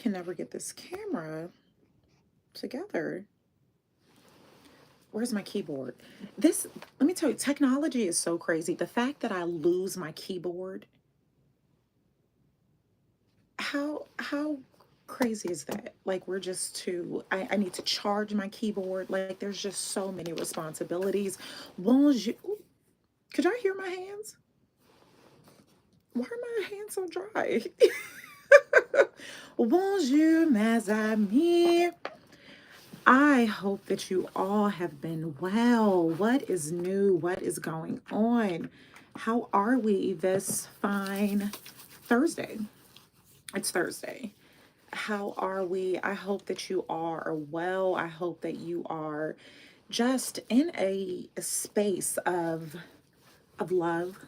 Can never get this camera together. Where's my keyboard? This, let me tell you, technology is so crazy. The fact that I lose my keyboard, how crazy is that? Like we're just too, I need to charge my keyboard. Like there's just so many responsibilities. Bonjour. Could y'all hear my hands? Why are my hands so dry? Bonjour, mes amis. I hope that you all have been well. What is new? What is going on? How are we this fine Thursday? It's Thursday. How are we? I hope that you are well. I hope that you are just in a space of love,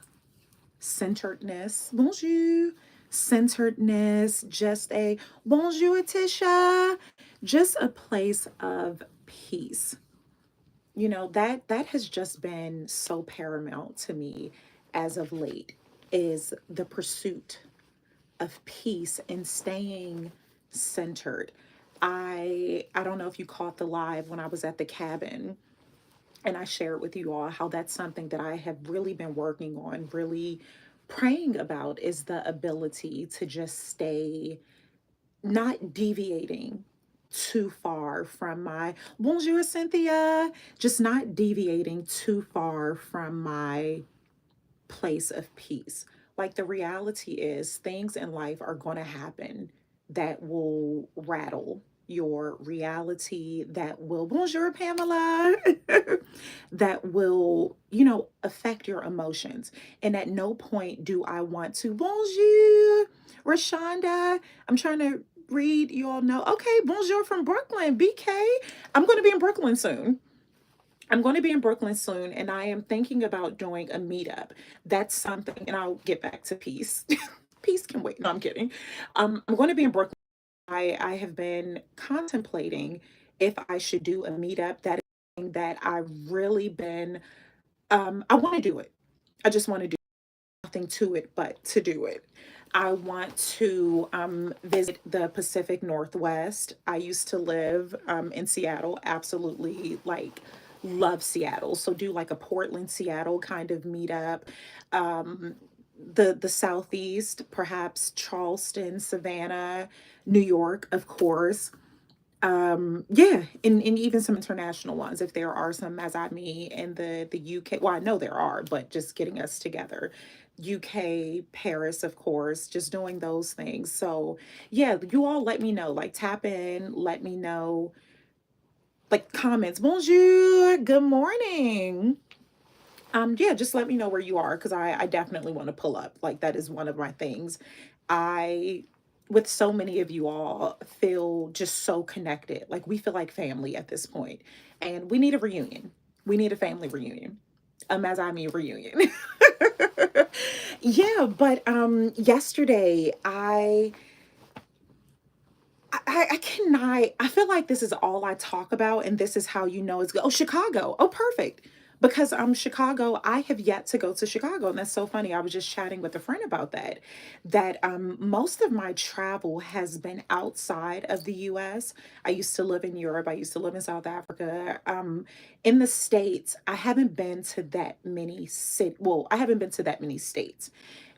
centeredness. Bonjour. Centeredness, just a bonjour, Tisha. Just a place of peace. You know, that has just been so paramount to me as of late is the pursuit of peace and staying centered. I don't know if you caught the live when I was at the cabin and I shared with you all how that's something that I have really been working on, really praying about is the ability to just stay not deviating too far from my bonjour Cynthia, just not deviating too far from my place of peace. Like the reality is, things in life are going to happen that will rattle your reality, that will, bonjour, Pamela, that will, affect your emotions. And at no point do I want to, bonjour, Rashonda. I'm trying to read, you all know. Okay, bonjour from Brooklyn, BK. I'm going to be in Brooklyn soon. I'm going to be in Brooklyn soon, and I am thinking about doing a meetup. That's something, and I'll get back to peace. Peace can wait. No, I'm kidding. I'm going to be in Brooklyn. I have been contemplating if I should do a meetup. That is something that I've really been. I want to do it. I just want to do nothing to it but to do it. I want to visit the Pacific Northwest. I used to live in Seattle, absolutely like love Seattle. So do like a Portland, Seattle kind of meetup. Um, the Southeast, perhaps Charleston, Savannah, New York, of course. Yeah, and even some international ones if there are some as I me in the UK. Well, I know there are, but just getting us together. UK, Paris, of course, just doing those things. So yeah, you all let me know, like tap in, let me know, like comments. Bonjour, good morning. Yeah, just let me know where you are because I definitely want to pull up. Like that is one of my things. I with so many of you all feel just so connected. Like we feel like family at this point. And we need a reunion. We need a family reunion. As I mean reunion. Yeah, but yesterday I cannot. I feel like this is all I talk about, and this is how you know it's good. Oh, Chicago. Oh, perfect. Because Chicago, I have yet to go to Chicago, and that's so funny. I was just chatting with a friend about that. That most of my travel has been outside of the U.S. I used to live in Europe. I used to live in South Africa. In the States, I haven't been to that many Well, I haven't been to that many states,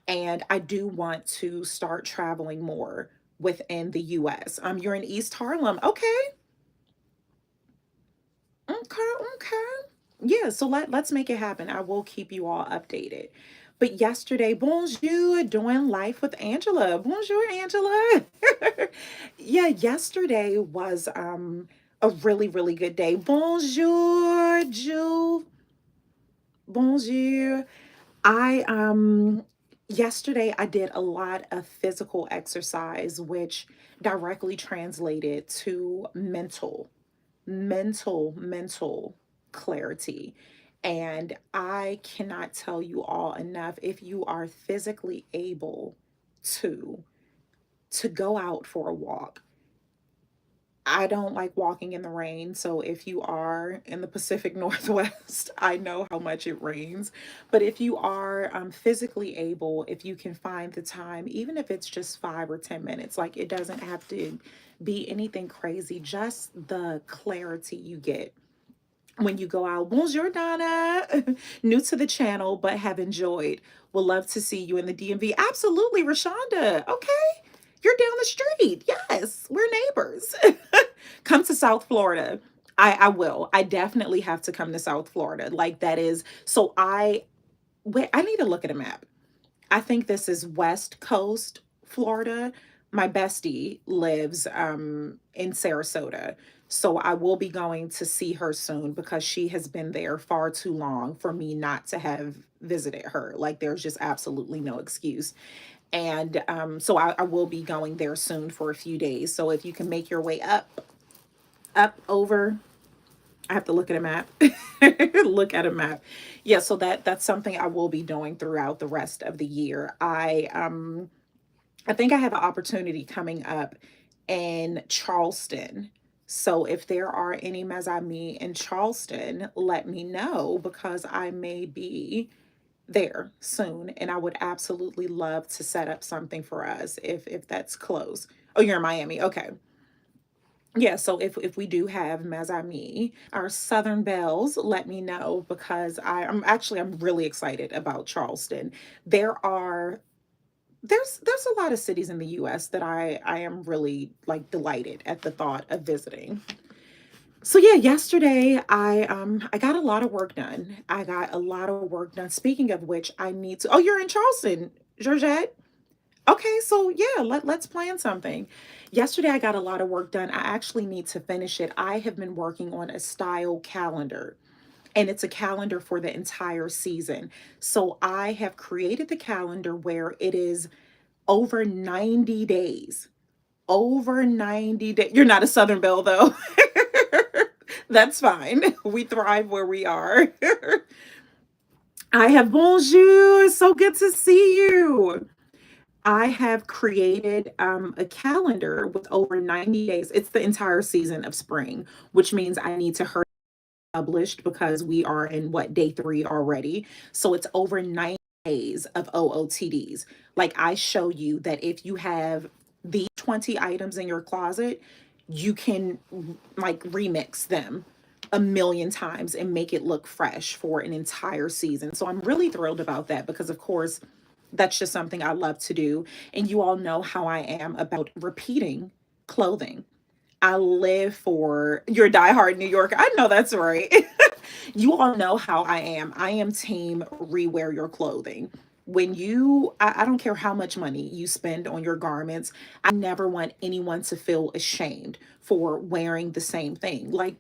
and I do want to start traveling more within the US. You're in East Harlem. Okay. Okay, okay. Yeah, so let's make it happen. I will keep you all updated. But yesterday, bonjour, doing life with Angela. Bonjour, Angela. Yeah, yesterday was a really, really good day. Bonjour, Jules. Bonjour. I Yesterday I did a lot of physical exercise which directly translated to mental clarity. And I cannot tell you all enough if you are physically able to to go out for a walk. I don't like walking in the rain. So if you are in the Pacific Northwest, I know how much it rains. But if you are physically able, if you can find the time, even if it's just 5 or 10 minutes, like it doesn't have to be anything crazy, just the clarity you get when you go out. Bonjour, Donna. New to the channel, but have enjoyed. Would love to see you in the DMV. Absolutely, Rashonda. Okay. You're down the street. Yes, we're neighbors. Come to South Florida. I will. I definitely have to come to South Florida. Like that is so wait, I need to look at a map. I think this is West Coast Florida. My bestie lives in Sarasota. So I will be going to see her soon because she has been there far too long for me not to have visited her. Like there's just absolutely no excuse. And so I will be going there soon for a few days. So if you can make your way up over, I have to look at a map. Look at a map. Yeah, so that's something I will be doing throughout the rest of the year. I think I have an opportunity coming up in Charleston. So if there are any mes amis in Charleston, let me know because I may be there soon and I would absolutely love to set up something for us if that's close. Oh, you're in Miami. Okay. Yeah, so if we do have mes amis, our Southern Belles, let me know because I'm really excited about Charleston. There are there's a lot of cities in the US that I am really like delighted at the thought of visiting. So yeah, yesterday I got a lot of work done. I got a lot of work done. Speaking of which, I need to. Oh, you're in Charleston, Georgette. Okay, so yeah, let's plan something. Yesterday I got a lot of work done. I actually need to finish it. I have been working on a style calendar, and it's a calendar for the entire season. So I have created the calendar where it is over 90 days. Over 90 days. You're not a Southern Belle though. That's fine. We thrive where we are. I have bonjour. It's so good to see you. I have created a calendar with over 90 days. It's the entire season of spring, which means I need to hurry published because we are in what day 3 already. So it's over 90 days of OOTDs. Like I show you that if you have these 20 items in your closet, you can like remix them a million times and make it look fresh for an entire season. So I'm really thrilled about that because of course that's just something I love to do. And you all know how I am about repeating clothing. I live for your diehard New Yorker. I know that's right. You all know how I am. I am team rewear your clothing. When I don't care how much money you spend on your garments, I never want anyone to feel ashamed for wearing the same thing. Like,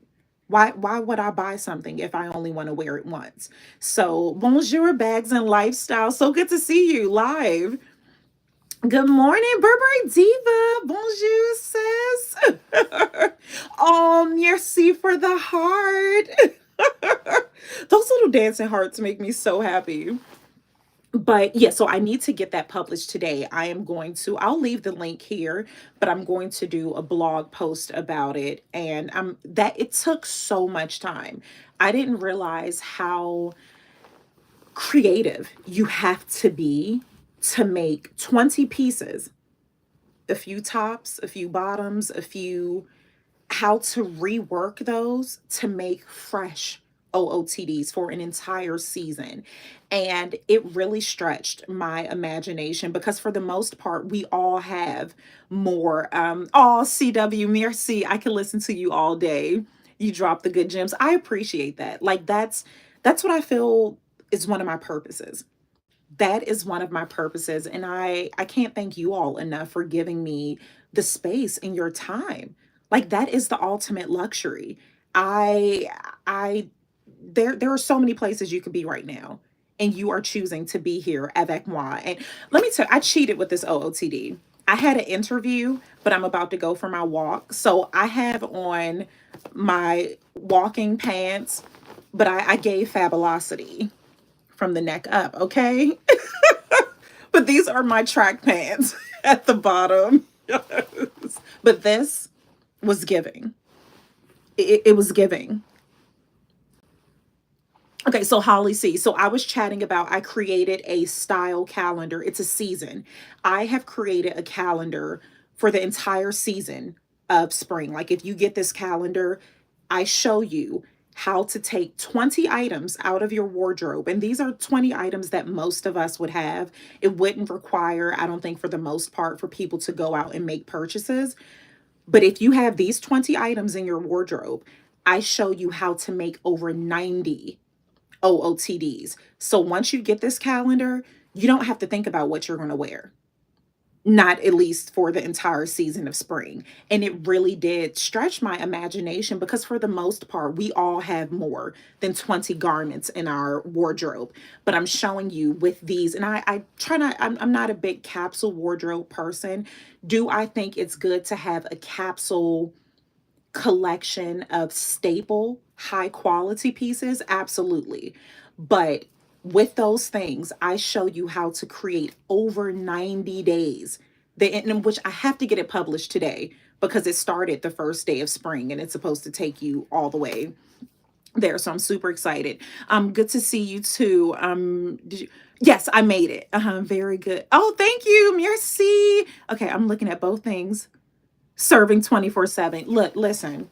why would I buy something if I only want to wear it once? So, bonjour, bags and lifestyle. So good to see you live. Good morning, Burberry Diva. Bonjour, sis. Oh, merci for the heart. Those little dancing hearts make me so happy. But yeah, so I need to get that published today. I'll leave the link here, but I'm going to do a blog post about it. And that it took so much time. I didn't realize how creative you have to be to make 20 pieces, a few tops, a few bottoms, how to rework those to make fresh OOTDs for an entire season. And it really stretched my imagination because for the most part, we all have more. Oh, CW, merci. I can listen to you all day. You drop the good gems. I appreciate that. Like that's what I feel is one of my purposes. That is one of my purposes, and I can't thank you all enough for giving me the space in your time. Like that is the ultimate luxury. I there are so many places you could be right now, and you are choosing to be here avec moi. And let me tell you, I cheated with this OOTD. I had an interview, but I'm about to go for my walk. So I have on my walking pants, but I gave Fabulosity from the neck up, okay? But these are my track pants at the bottom. But was giving. It was giving. Okay, so Holly C. So I was chatting about I created a style calendar. It's a season. I have created a calendar for the entire season of spring. Like if you get this calendar, I show you how to take 20 items out of your wardrobe. And these are 20 items that most of us would have. It wouldn't require, I don't think for the most part, for people to go out and make purchases. But if you have these 20 items in your wardrobe, I show you how to make over 90 OOTDs. So once you get this calendar, you don't have to think about what you're going to wear. Not at least for the entire season of spring. And it really did stretch my imagination because, for the most part, we all have more than 20 garments in our wardrobe. But I'm showing you with these, and I try not, I'm not a big capsule wardrobe person. Do I think it's good to have a capsule collection of staple high quality pieces? Absolutely. But with those things, I show you how to create over 90 days, in which I have to get it published today because it started the first day of spring and it's supposed to take you all the way there. So I'm super excited. Good to see you too. Did you? Yes, I made it. Very good. Oh, thank you. Merci. Okay, I'm looking at both things. Serving 24/7. Look, listen,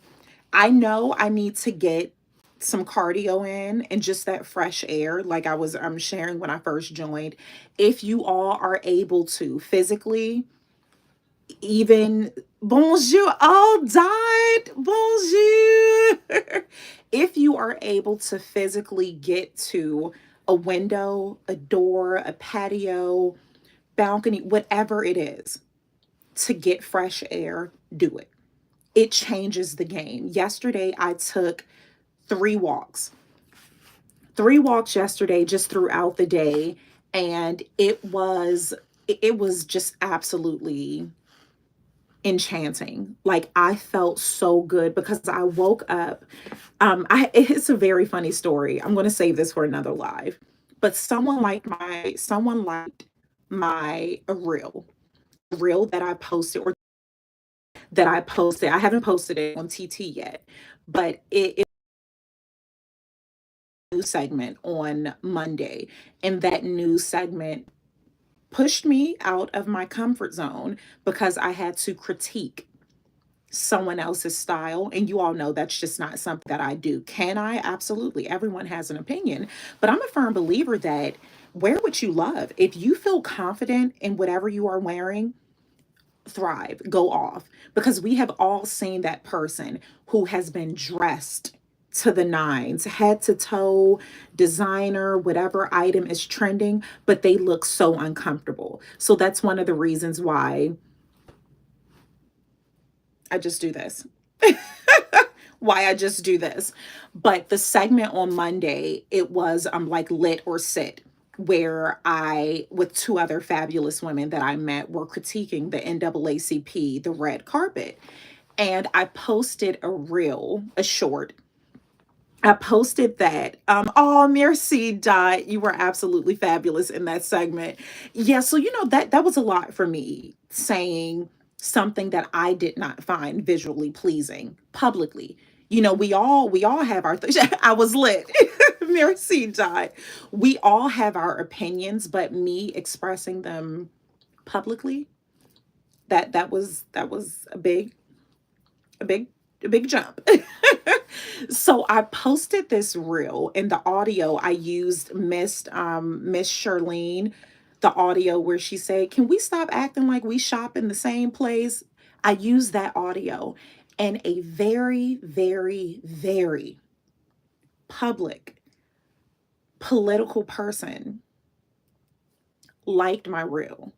I know I need to get some cardio in and just that fresh air, like I'm sharing when I first joined. If you all are able to physically, even bonjour, all died, bonjour. If you are able to physically get to a window, a door, a patio, balcony, whatever it is, to get fresh air, do it. It changes the game. Yesterday, I took 3 walks, 3 walks yesterday, just throughout the day. And it was just absolutely enchanting. Like I felt so good because I woke up. It's a very funny story. I'm going to save this for another live. But someone liked my reel that I posted, or that I posted. I haven't posted it on TT yet, but it news segment on Monday. And that news segment pushed me out of my comfort zone because I had to critique someone else's style. And you all know that's just not something that I do. Can I? Absolutely. Everyone has an opinion. But I'm a firm believer that wear what you love. If you feel confident in whatever you are wearing, thrive, go off. Because we have all seen that person who has been dressed to the nines, head to toe, designer, whatever item is trending, but they look so uncomfortable. So that's one of the reasons why I just do this. Why I just do this. But the segment on Monday, it was like lit or sit, where I, with two other fabulous women that I met, were critiquing the NAACP, the red carpet. And I posted a reel, a short. I posted that. Oh, merci, Dot. You were absolutely fabulous in that segment. Yeah, so that was a lot for me, saying something that I did not find visually pleasing publicly. We all have our I was lit. Merci, Dot. We all have our opinions, but me expressing them publicly, that was a big jump. So I posted this reel. In the audio, I used Miss Charlene, the audio where she said, "Can we stop acting like we shop in the same place?" I used that audio, and a very, very, very public political person liked my reel.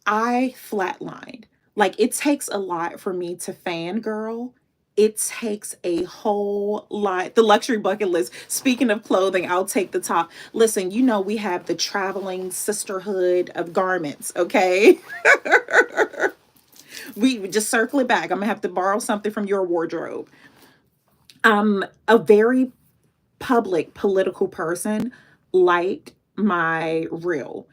I flatlined. Like, it takes a lot for me to fangirl. It takes a whole lot. The luxury bucket list. Speaking of clothing, I'll take the top. Listen, we have the traveling sisterhood of garments, okay? We just circle it back. I'm gonna have to borrow something from your wardrobe. A very public political person liked my reel.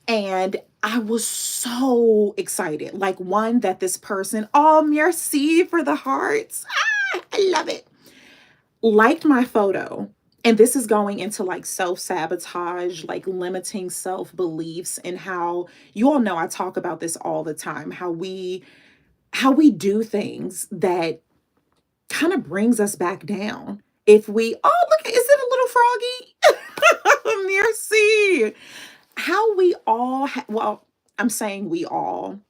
And I was so excited. Like, one, that this person, oh, merci for the hearts. I love it. Liked my photo. And this is going into like self sabotage, like limiting self beliefs, and how you all know I talk about this all the time, how we do things that kind of brings us back down. If we, oh, look, is it a little froggy? Merci. How we all, well, I'm saying we all,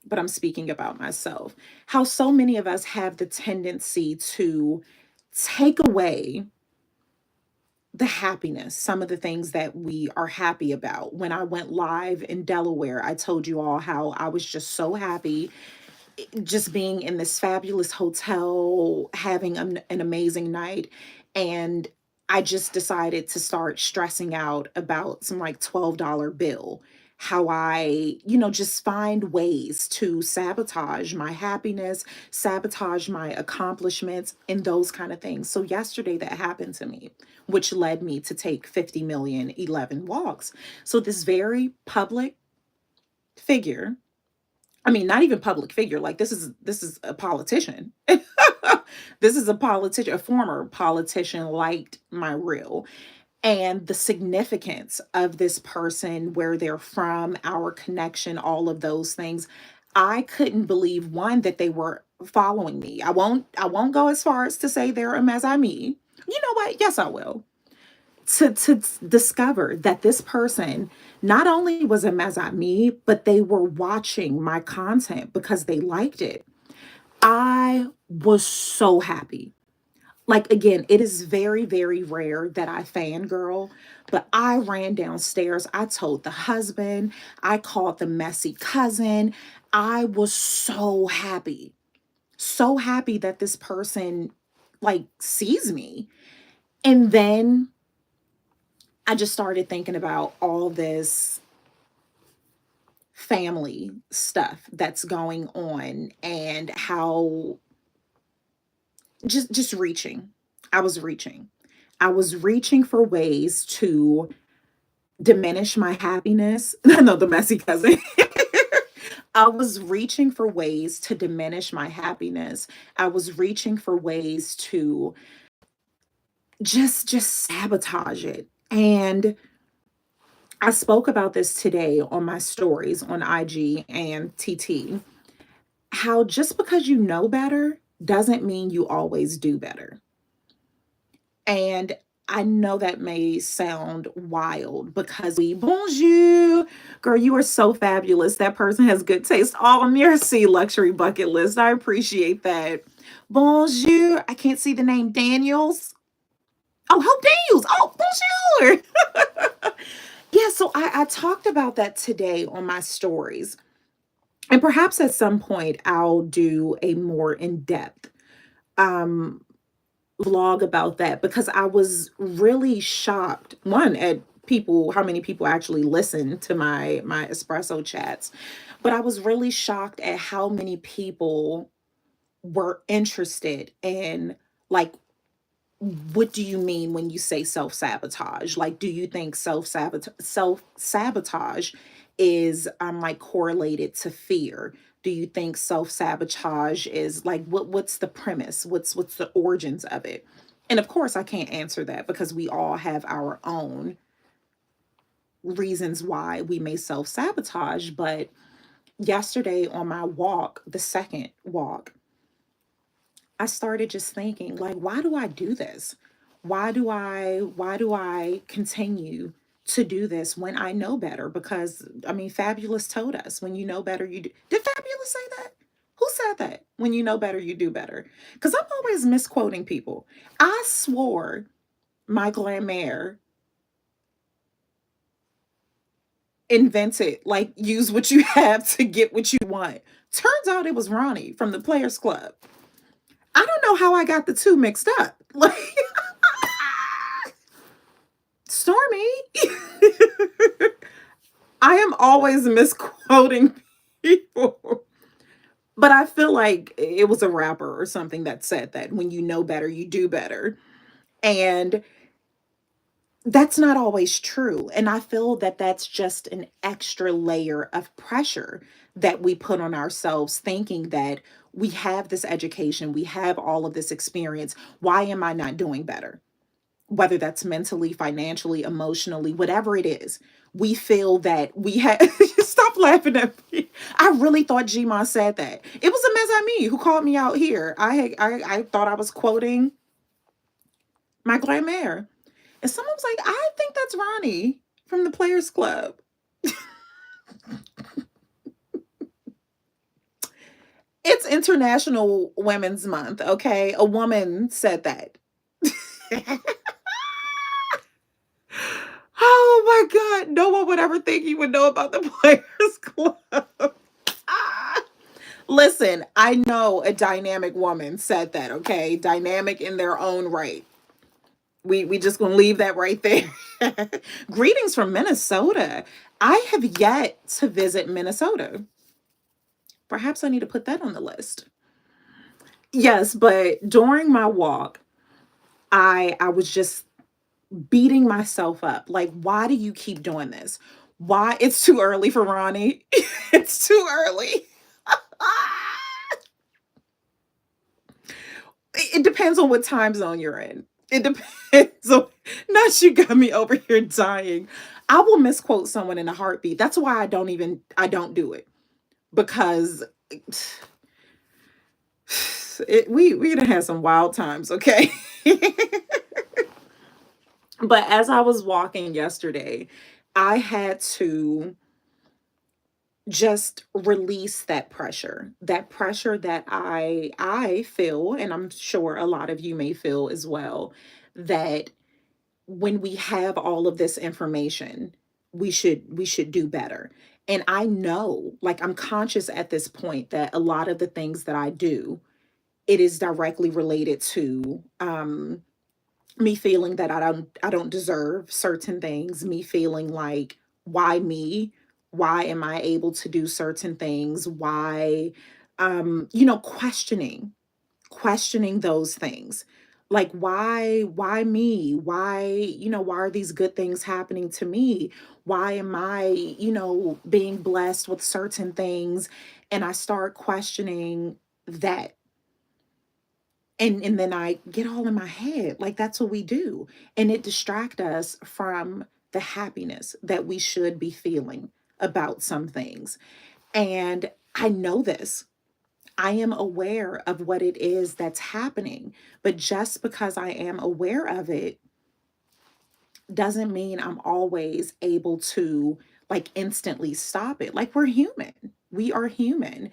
but I'm speaking about myself. How so many of us have the tendency to take away the happiness, some of the things that we are happy about. When I went live in Delaware, I told you all how I was just so happy just being in this fabulous hotel, having an amazing night. And I just decided to start stressing out about some like $12 bill. How I, just find ways to sabotage my happiness, sabotage my accomplishments, and those kind of things. So, yesterday that happened to me, which led me to take 50 million 11 walks. So, this very public figure, I mean, not even public figure. Like, this is a politician. This is a politician, a former politician, liked my reel. And the significance of this person, where they're from, our connection, all of those things. I couldn't believe, one, that they were following me. I won't go as far as to say they're a me. You know what? Yes, I will. To discover that this person not only was a me, but they were watching my content because they liked it. I was so happy. Like, again, it is very, very rare that I fangirl, but I ran downstairs. I told the husband, I called the messy cousin. I was so happy that this person like sees me. And then I just started thinking about all this family stuff that's going on, and how just reaching. I was reaching. I was reaching for ways to diminish my happiness. No, the messy cousin. I was reaching for ways to diminish my happiness. I was reaching for ways to just sabotage it. And I spoke about this today on my stories on IG and TT. How just because you know better doesn't mean you always do better. And I know that may sound wild because we, bonjour, girl, you are so fabulous. That person has good taste. Oh, merci, luxury bucket list. I appreciate that. Bonjour. I can't see the name Daniels. Oh, Hope Daniels. Oh, bonjour. Yeah, so I talked about that today on my stories. And perhaps at some point I'll do a more in depth um, vlog about that, because I was really shocked, one, at people, how many people actually listen to my espresso chats, but I was really shocked at how many people were interested in, like, what do you mean when you say self-sabotage? Like, do you think self-sabotage is like correlated to fear? Do you think self-sabotage is like, what's the premise? What's the origins of it? And of course I can't answer that, because we all have our own reasons why we may self-sabotage. But yesterday on my walk, the second walk, I started just thinking, like, why do I do this? Why do I continue to do this when I know better? Because I mean, Fabulous told us, when you know better, you do. Did Fabulous say that? Who said that? When you know better, you do better. Because I'm always misquoting people. I swore my grandmère invented, like, use what you have to get what you want. Turns out it was Ronnie from the Players Club. I don't know how I got the two mixed up. Like, Stormy. I am always misquoting people. But I feel like it was a rapper or something that said that when you know better, you do better. And That's not always true. And I feel that that's just an extra layer of pressure that we put on ourselves, thinking that we have this education, we have all of this experience. Why am I not doing better? Whether that's mentally, financially, emotionally, whatever it is, we feel that we have. Stop laughing at me. I really thought Gma said that. It was a Mesami who called me out here. I thought I was quoting my grandmère. And someone was like, I think that's Ronnie from the Players Club. It's International Women's Month, okay? A woman said that. Oh my God. No one would ever think you would know about the Players Club. Ah. Listen, I know a dynamic woman said that, okay? Dynamic in their own right. We just gonna leave that right there. Greetings from Minnesota. I have yet to visit Minnesota. Perhaps I need to put that on the list. Yes, but during my walk, I was just beating myself up. Like, why do you keep doing this? Why? It's too early for Ronnie. It's too early. It depends on what time zone you're in. It depends on, not you got me over here dying. I will misquote someone in a heartbeat. That's why I don't do it. Because we done had some wild times, okay? But as I was walking yesterday, I had to just release that pressure that I feel, and I'm sure a lot of you may feel as well, that when we have all of this information, we should do better. And I know, like, I'm conscious at this point that a lot of the things that I do, it is directly related to me feeling that I don't deserve certain things, me feeling like, why me? Why am I able to do certain things? Why questioning those things. Like, why me? Why are these good things happening to me? Why am I, being blessed with certain things? And I start questioning that, and then I get all in my head. Like, that's what we do. And it distract us from the happiness that we should be feeling about some things. And I know this. I am aware of what it is that's happening. But just because I am aware of it doesn't mean I'm always able to, like, instantly stop it. Like, we're human. We are human.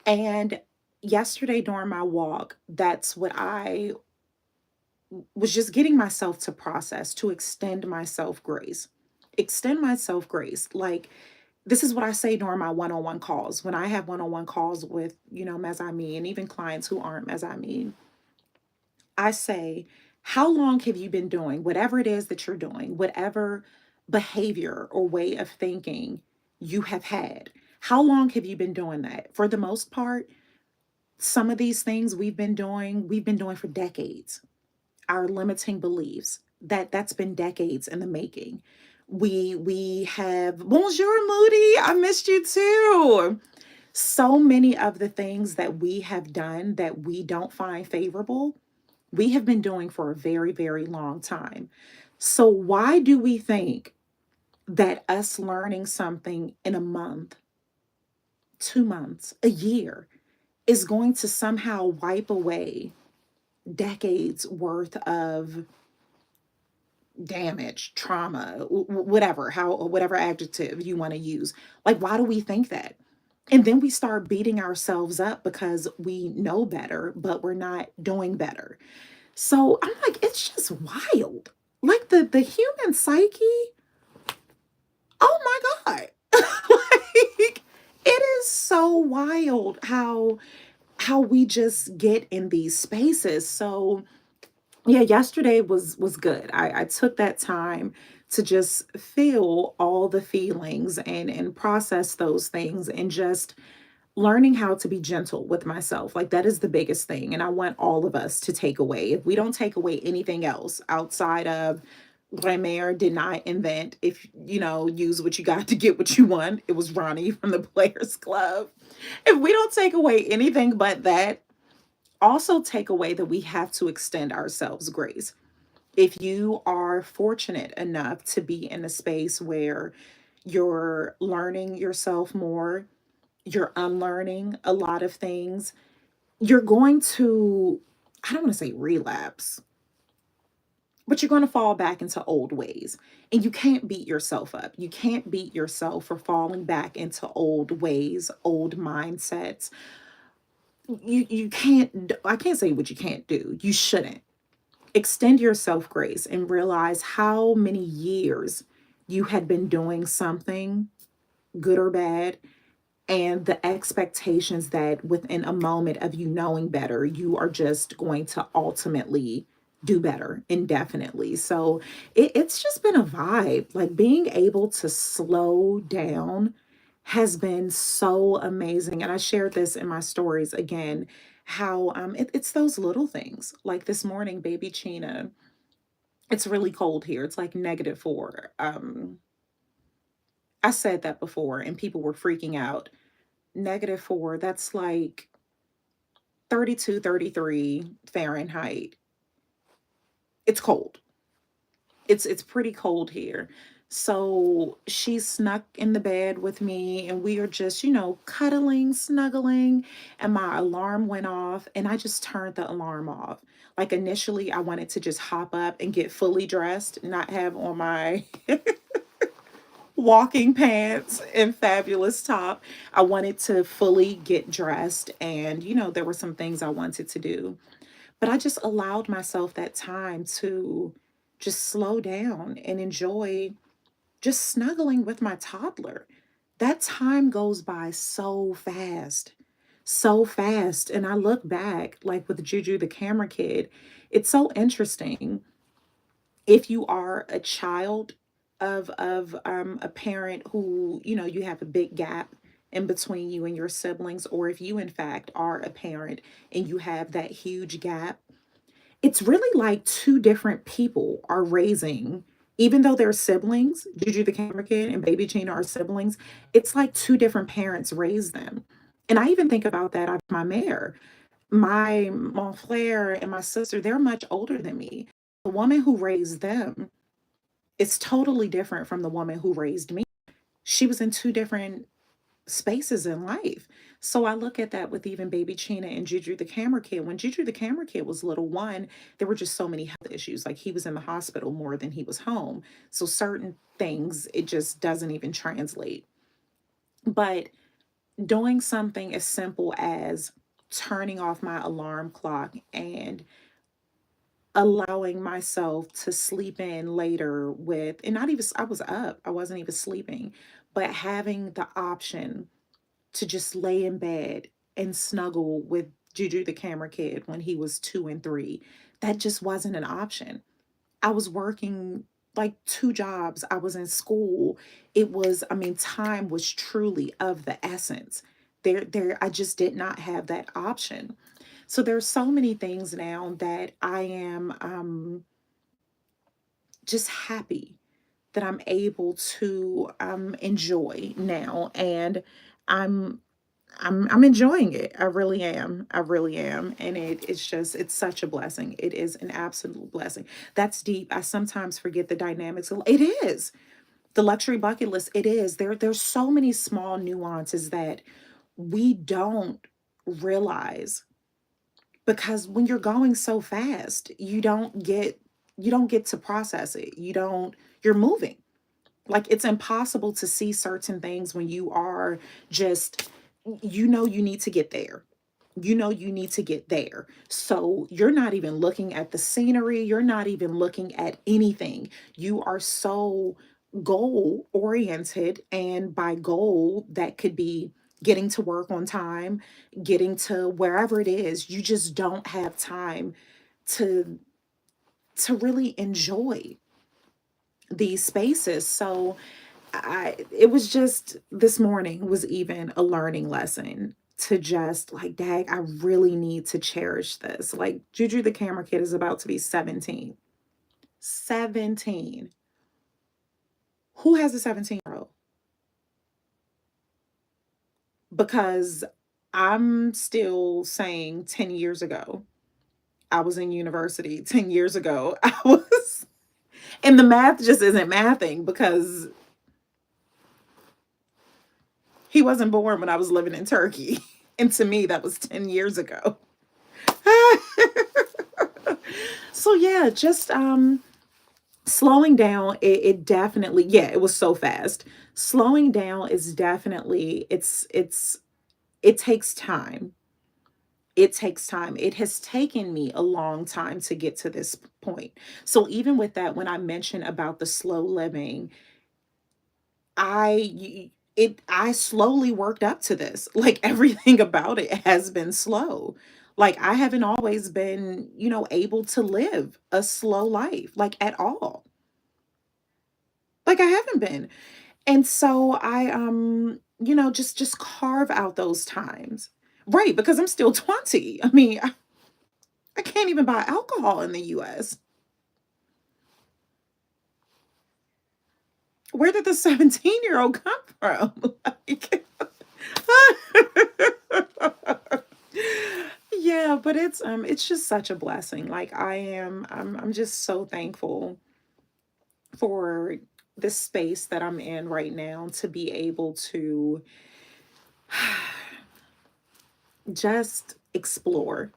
And yesterday during my walk, that's what I was just getting myself to process, to extend myself grace. Extend myself grace. Like, this is what I say during my one-on-one calls. When I have one-on-one calls with, Mesami, and even clients who aren't Mesami, I say, how long have you been doing whatever it is that you're doing, whatever behavior or way of thinking you have had? How long have you been doing that? For the most part, some of these things we've been doing for decades. Our limiting beliefs, that's been decades in the making. We have, bonjour Moody, I missed you too. So many of the things that we have done that we don't find favorable, we have been doing for a very, very long time. So why do we think that us learning something in a month, 2 months, a year is going to somehow wipe away decades worth of damage, trauma, whatever adjective you want to use? Like, why do we think that? And then we start beating ourselves up because we know better, but we're not doing better. So I'm like, it's just wild. Like, the human psyche, oh my God. Like, it is so wild how we just get in these spaces. So yeah, yesterday was good. I took that time to just feel all the feelings and process those things, and just learning how to be gentle with myself. Like, that is the biggest thing. And I want all of us to take away. If we don't take away anything else outside of Bremer did not invent, if you know, use what you got to get what you want. It was Ronnie from the Players Club. If we don't take away anything but that, also take away that we have to extend ourselves grace. If you are fortunate enough to be in a space where you're learning yourself more, you're unlearning a lot of things, you're going to, I don't want to say relapse, but you're going to fall back into old ways. And you can't beat yourself up. You can't beat yourself for falling back into old ways, old mindsets. You can't, I can't say what you can't do. You shouldn't. Extend yourself grace and realize how many years you had been doing something, good or bad, and the expectations that within a moment of you knowing better, you are just going to ultimately do better indefinitely. So it's just been a vibe. Like being able to slow down has been so amazing. And I shared this in my stories again, how it's those little things. Like this morning, baby Chena, it's really cold here. It's like -4. I said that before and people were freaking out. -4, that's like 32, 33 Fahrenheit. It's cold. It's pretty cold here. So she snuck in the bed with me and we are just, cuddling, snuggling, and my alarm went off and I just turned the alarm off. Like initially I wanted to just hop up and get fully dressed, not have on my walking pants and fabulous top. I wanted to fully get dressed and there were some things I wanted to do. But I just allowed myself that time to just slow down and enjoy just snuggling with my toddler. That time goes by so fast. So fast. And I look back, like with Juju, the camera kid, it's so interesting if you are a child of a parent who you have a big gap in between you and your siblings, or if you in fact are a parent and you have that huge gap, it's really like two different people are raising, even though they're siblings. Juju the camera kid and baby Gina are siblings. It's like two different parents raise them. And I even think about that of my mare. My mon frere and my sister, they're much older than me. The woman who raised them is totally different from the woman who raised me. She was in two different spaces in life. So I look at that with even baby Chena and Juju the camera kid. When Juju the camera kid was little, one, there were just so many health issues. Like he was in the hospital more than he was home. So certain things, it just doesn't even translate. But doing something as simple as turning off my alarm clock and allowing myself to sleep in later with, and not even, I was up, I wasn't even sleeping, but having the option to just lay in bed and snuggle with Juju the camera kid when he was 2 and 3. That just wasn't an option. I was working like two jobs. I was in school. It was, I mean, time was truly of the essence. I just did not have that option. So there's so many things now that I am just happy that I'm able to enjoy now, and I'm I'm enjoying it. I really am. I really am. And it's such a blessing. It is an absolute blessing. That's deep. I sometimes forget the dynamics. It is. The luxury bucket list, it is. There's so many small nuances that we don't realize, because when you're going so fast, you don't get to process it. You're moving. Like it's impossible to see certain things when you are just, you need to get there. You need to get there. So you're not even looking at the scenery. You're not even looking at anything. You are so goal oriented. And by goal, that could be getting to work on time, getting to wherever it is. You just don't have time to really enjoy these spaces. So it was just, this morning was even a learning lesson to just like, dag, I really need to cherish this. Like Juju the camera kid is about to be 17. 17. Who has a 17-year-old? Because I'm still saying 10 years ago, I was in university. 10 years ago, I was, and the math just isn't mathing because he wasn't born when I was living in Turkey. And to me, that was 10 years ago. So yeah, just slowing down, it definitely, yeah, it was so fast. Slowing down is definitely, it takes time. It takes time. It has taken me a long time to get to this point. So even with that, when I mentioned about the slow living, I slowly worked up to this. Like everything about it has been slow. Like I haven't always been, able to live a slow life like at all. Like I haven't been. And so I just carve out those times. Right, because I'm still 20. I mean, I can't even buy alcohol in the US. Where did the 17-year-old come from? Like, yeah, but it's just such a blessing. Like I'm just so thankful for the space that I'm in right now to be able to just explore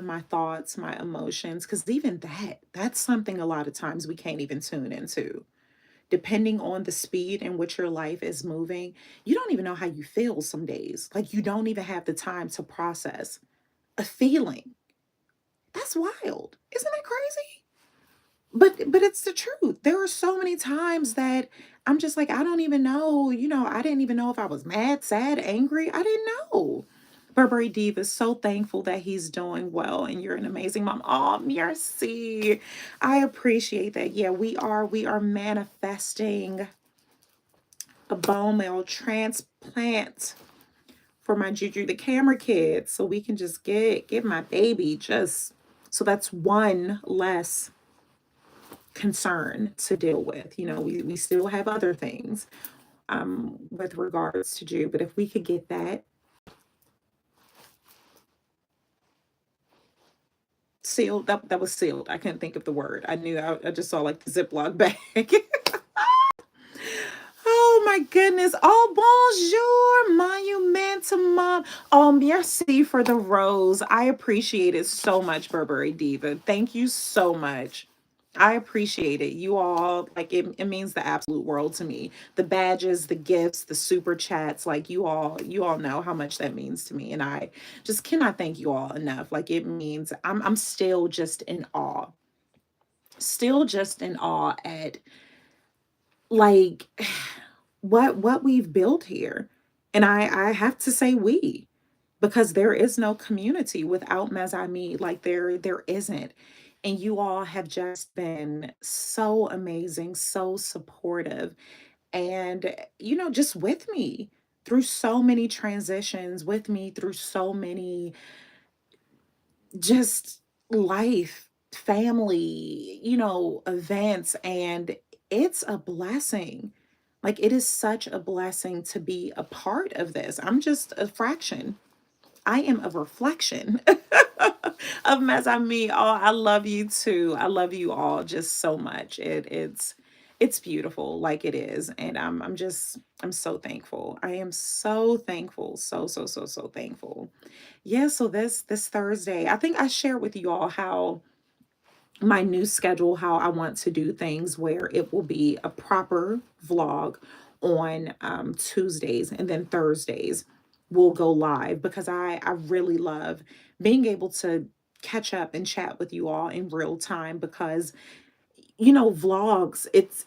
my thoughts, my emotions, because even that's something a lot of times we can't even tune into. Depending on the speed in which your life is moving, you don't even know how you feel some days. Like you don't even have the time to process a feeling. That's wild. Isn't that crazy? But it's the truth. There are so many times that I'm just like, I don't even know, I didn't even know if I was mad, sad, angry. I didn't know. Burberry Diva is so thankful that he's doing well and you're an amazing mom. Oh, merci. I appreciate that. Yeah, we are manifesting a bone marrow transplant for my Juju the camera kids so we can just get my baby just so that's one less concern to deal with. We still have other things with regards to Ju, but if we could get that sealed, that was sealed. I couldn't think of the word. I knew I just saw like the Ziploc bag. Oh my goodness. Oh, bonjour, monument to mom. Oh, merci for the rose. I appreciate it so much, Burberry Diva. Thank you so much. I appreciate it. You all, like, it means the absolute world to me. The badges, the gifts, the super chats, like, you all know how much that means to me. And I just cannot thank you all enough. Like, it means I'm still just in awe. Still just in awe at, like, what we've built here. And I have to say we, because there is no community without Mezami. Like there isn't. And you all have just been so amazing, so supportive, and just with me through so many transitions, with me through so many just life, family, events. And it's a blessing. Like it is such a blessing to be a part of this. I'm just a fraction. I am a reflection of Mesami. Oh, I love you too. I love you all just so much. It's beautiful, like it is. And I'm so thankful. I am so thankful. So thankful. Yeah, so this Thursday, I think I shared with you all how my new schedule, how I want to do things, where it will be a proper vlog on Tuesdays, and then Thursdays will go live, because I really love being able to catch up and chat with you all in real time, because vlogs, it's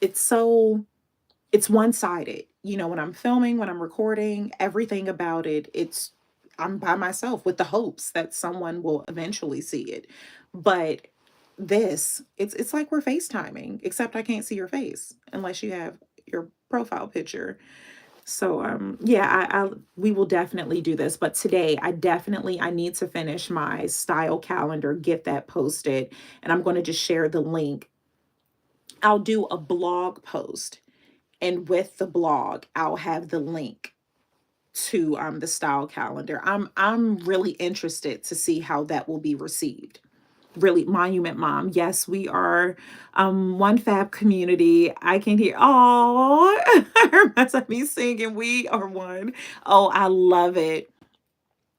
one-sided. When I'm filming, when I'm recording, everything about it, I'm by myself with the hopes that someone will eventually see it. But it's like we're FaceTiming, except I can't see your face unless you have your profile picture. So yeah, we will definitely do this. But today I need to finish my style calendar, get that posted, and I'm going to just share the link. I'll do a blog post, and with the blog, I'll have the link to the style calendar. I'm really interested to see how that will be received. Really, Monument Mom. Yes, we are one fab community. I can hear, oh, that's me singing. We are one. Oh, I love it.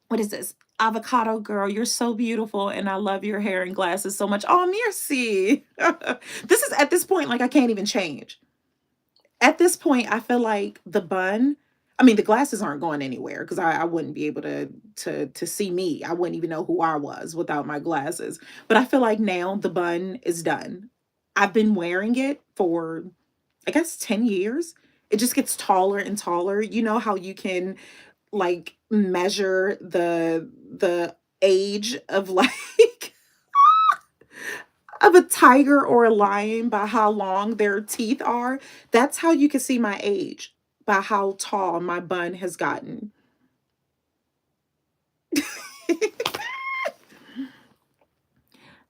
What is this? Avocado girl, you're so beautiful, and I love your hair and glasses so much. Oh, merci. This is at this point, like I can't even change. At this point, I feel like the bun, I mean, the glasses aren't going anywhere because I wouldn't be able to see me. I wouldn't even know who I was without my glasses. But I feel like now the bun is done. I've been wearing it for, I guess, 10 years. It just gets taller and taller. You know how you can like measure the age of like of a tiger or a lion by how long their teeth are. That's how you can see my age, by how tall my bun has gotten.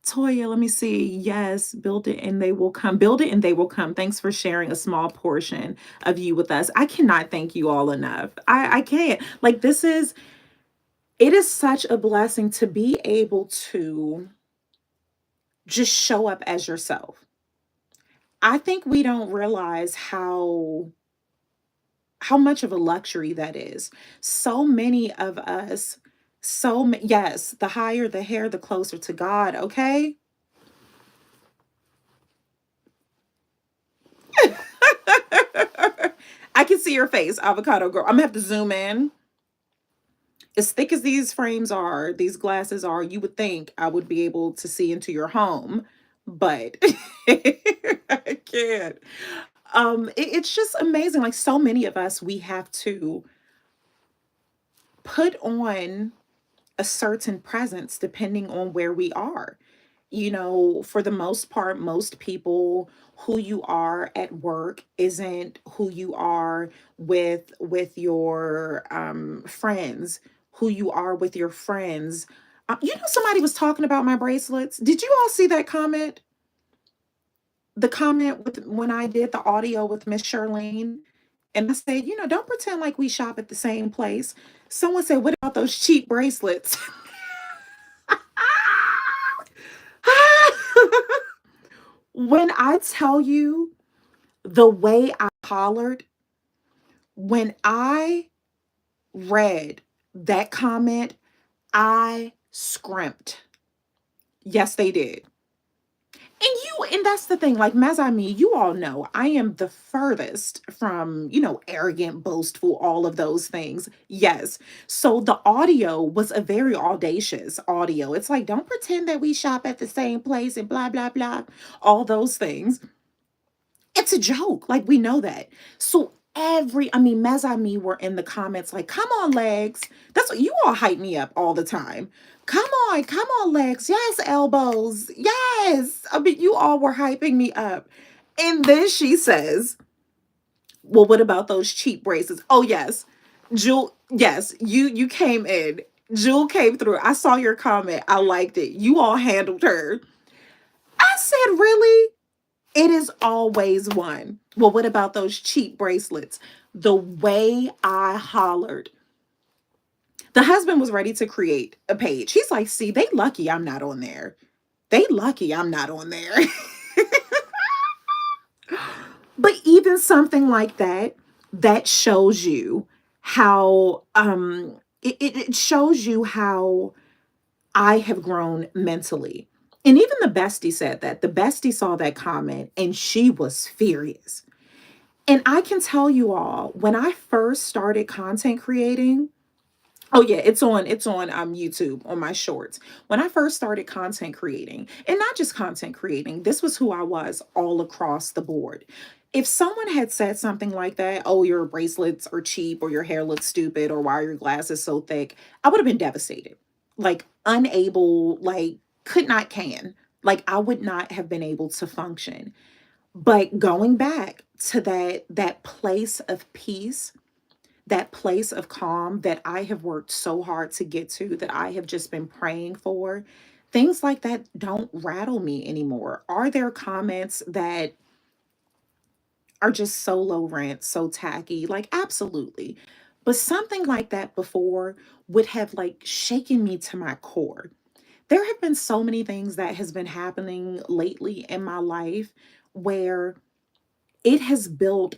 Toya, let me see. Yes, build it and they will come. Build it and they will come. Thanks for sharing a small portion of you with us. I cannot thank you all enough. I can't. Like, it is such a blessing to be able to just show up as yourself. I think we don't realize how much of a luxury that is. So many of us, yes, the higher the hair, the closer to God, okay? I can see your face, avocado girl. I'm gonna have to zoom in. As thick as these frames are, these glasses are, you would think I would be able to see into your home, but I can't. It's just amazing. Like, so many of us, we have to put on a certain presence depending on where we are. You know, for the most part, most people, who you are at work isn't who you are with your friends, who you are with your friends. You know, somebody was talking about my bracelets. Did you all see that comment? The comment with when I did the audio with Miss Charlene, and I said, you know, don't pretend like we shop at the same place. Someone said, what about those cheap bracelets? When I tell you the way I hollered, when I read that comment, I scrimped. Yes, they did. And that's the thing, like Mazami, you all know I am the furthest from, arrogant, boastful, all of those things. Yes. So the audio was a very audacious audio. It's like, don't pretend that we shop at the same place and blah, blah, blah, all those things. It's a joke. Like, we know that. So I mean, Mez and me were in the comments like, come on, legs. That's what you all hype me up all the time. Come on, legs. Yes, elbows. Yes. I mean, you all were hyping me up. And then she says, well, what about those cheap braces? Oh, yes. Jewel, yes, you came in. Jewel came through. I saw your comment. I liked it. You all handled her. I said, really? It is always one. Well, what about those cheap bracelets? The way I hollered. The husband was ready to create a page. He's like, see, they lucky I'm not on there. They lucky I'm not on there. But even something like that, that shows you how it shows you how I have grown mentally. And even the bestie said that. The bestie saw that comment and she was furious. And I can tell you all, when I first started content creating, oh yeah, it's on YouTube on my shorts. When I first started content creating, and not just content creating, this was who I was all across the board. If someone had said something like that, oh, your bracelets are cheap or your hair looks stupid or why are your glasses so thick, I would have been devastated. Like, unable, like, could not can. Like, I would not have been able to function. But going back to that place of peace, that place of calm that I have worked so hard to get to, that I have just been praying for, things like that don't rattle me anymore. Are there comments that are just so low rent, so tacky? Like, absolutely. But something like that before would have like shaken me to my core. There have been so many things that has been happening lately in my life where it has built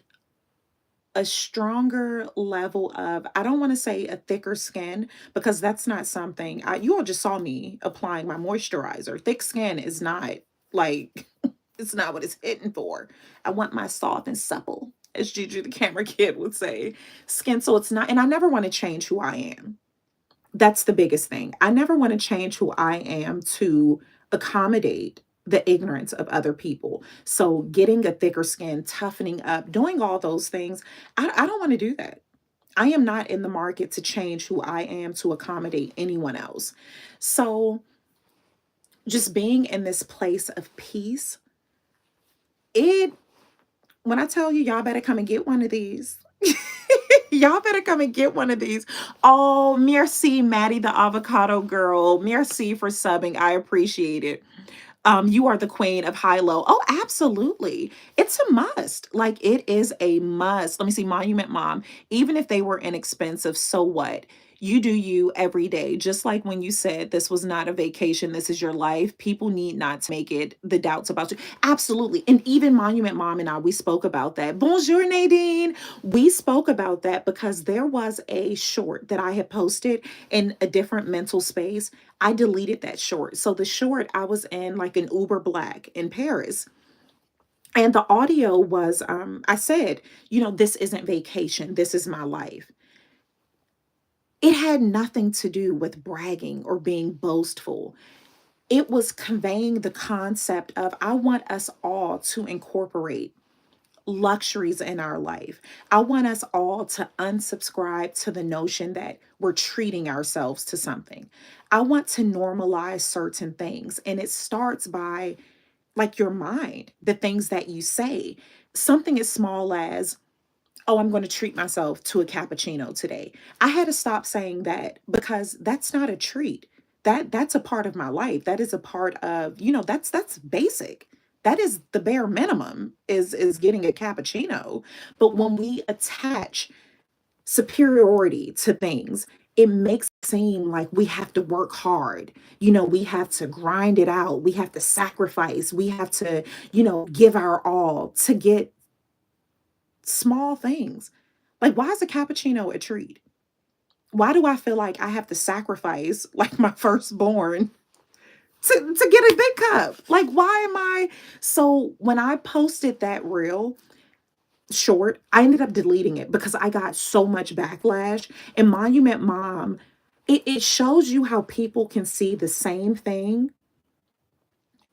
a stronger level of, I don't want to say a thicker skin, because that's not something you all just saw me applying my moisturizer. Thick skin is not like it's not what it's hitting for. I want my soft and supple, as Gigi the camera kid would say, skin. So it's not, and I never want to change who I am. That's the biggest thing. I never want to change who I am to accommodate the ignorance of other people. So getting a thicker skin, toughening up, doing all those things, I don't want to do that. I am not in the market to change who I am to accommodate anyone else. So just being in this place of peace, it, when I tell you, y'all better come and get one of these. Y'all better come and get one of these. Oh, merci, Maddie the avocado girl. Merci for subbing. I appreciate it. You are the queen of high low. Oh, absolutely. It's a must. Like, it is a must. Let me see, Monument Mom. Even if they were inexpensive, so what? You do you every day. Just like when you said this was not a vacation, this is your life. People need not to make it the doubts about you. Absolutely. And even Monument Mom and I, we spoke about that. Bonjour, Nadine. We spoke about that because there was a short that I had posted in a different mental space. I deleted that short. So the short, I was in like an Uber Black in Paris. And the audio was, I said, this isn't vacation. This is my life. It had nothing to do with bragging or being boastful. It was conveying the concept of, I want us all to incorporate luxuries in our life. I want us all to unsubscribe to the notion that we're treating ourselves to something. I want to normalize certain things. And it starts by like your mind, the things that you say. Something as small as, oh, I'm going to treat myself to a cappuccino today. I had to stop saying that because that's not a treat. That's a part of my life. That is a part of, that's basic. That is the bare minimum is getting a cappuccino. But when we attach superiority to things, it makes it seem like we have to work hard. We have to grind it out. We have to sacrifice. We have to, give our all to get small things. Like, why is a cappuccino a treat? Why do I feel like I have to sacrifice like my firstborn to get a big cup? Like, why am I? So when I posted that reel short, I ended up deleting it because I got so much backlash. And Monument Mom, it shows you how people can see the same thing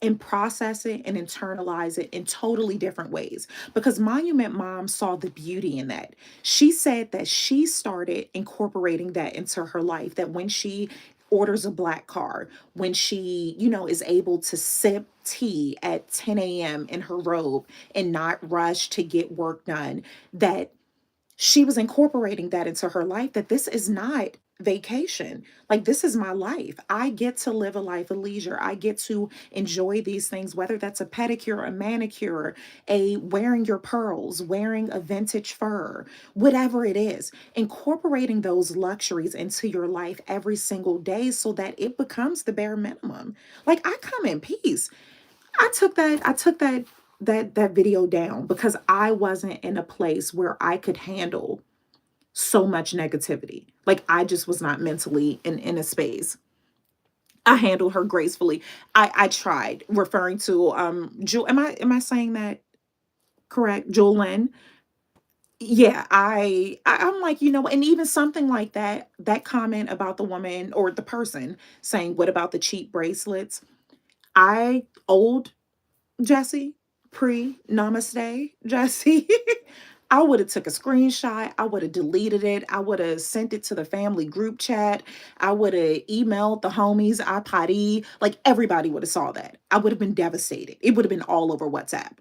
and process it and internalize it in totally different ways. Because Monument Mom saw the beauty in that. She said that she started incorporating that into her life, that when she orders a black car, when she, is able to sip tea at 10 a.m. in her robe and not rush to get work done, that she was incorporating that into her life, that this is not vacation. Like, this is my life. I get to live a life of leisure. I get to enjoy these things, whether that's a pedicure, a manicure, a wearing your pearls, wearing a vintage fur, whatever it is, incorporating those luxuries into your life every single day so that it becomes the bare minimum. Like, I come in peace. I took that video down because I wasn't in a place where I could handle so much negativity. Like, I just was not mentally in a space. I handled her gracefully. I tried, referring to Jewel. Am I saying that correct? Jewelyn. Yeah, I'm like, and even something like that, that comment about the woman or the person saying, what about the cheap bracelets? Old Jesse, pre namaste, Jesse. I would have took a screenshot. I would have deleted it. I would have sent it to the family group chat. I would have emailed the homies, iPod. Like, everybody would have saw that. I would have been devastated. It would have been all over WhatsApp.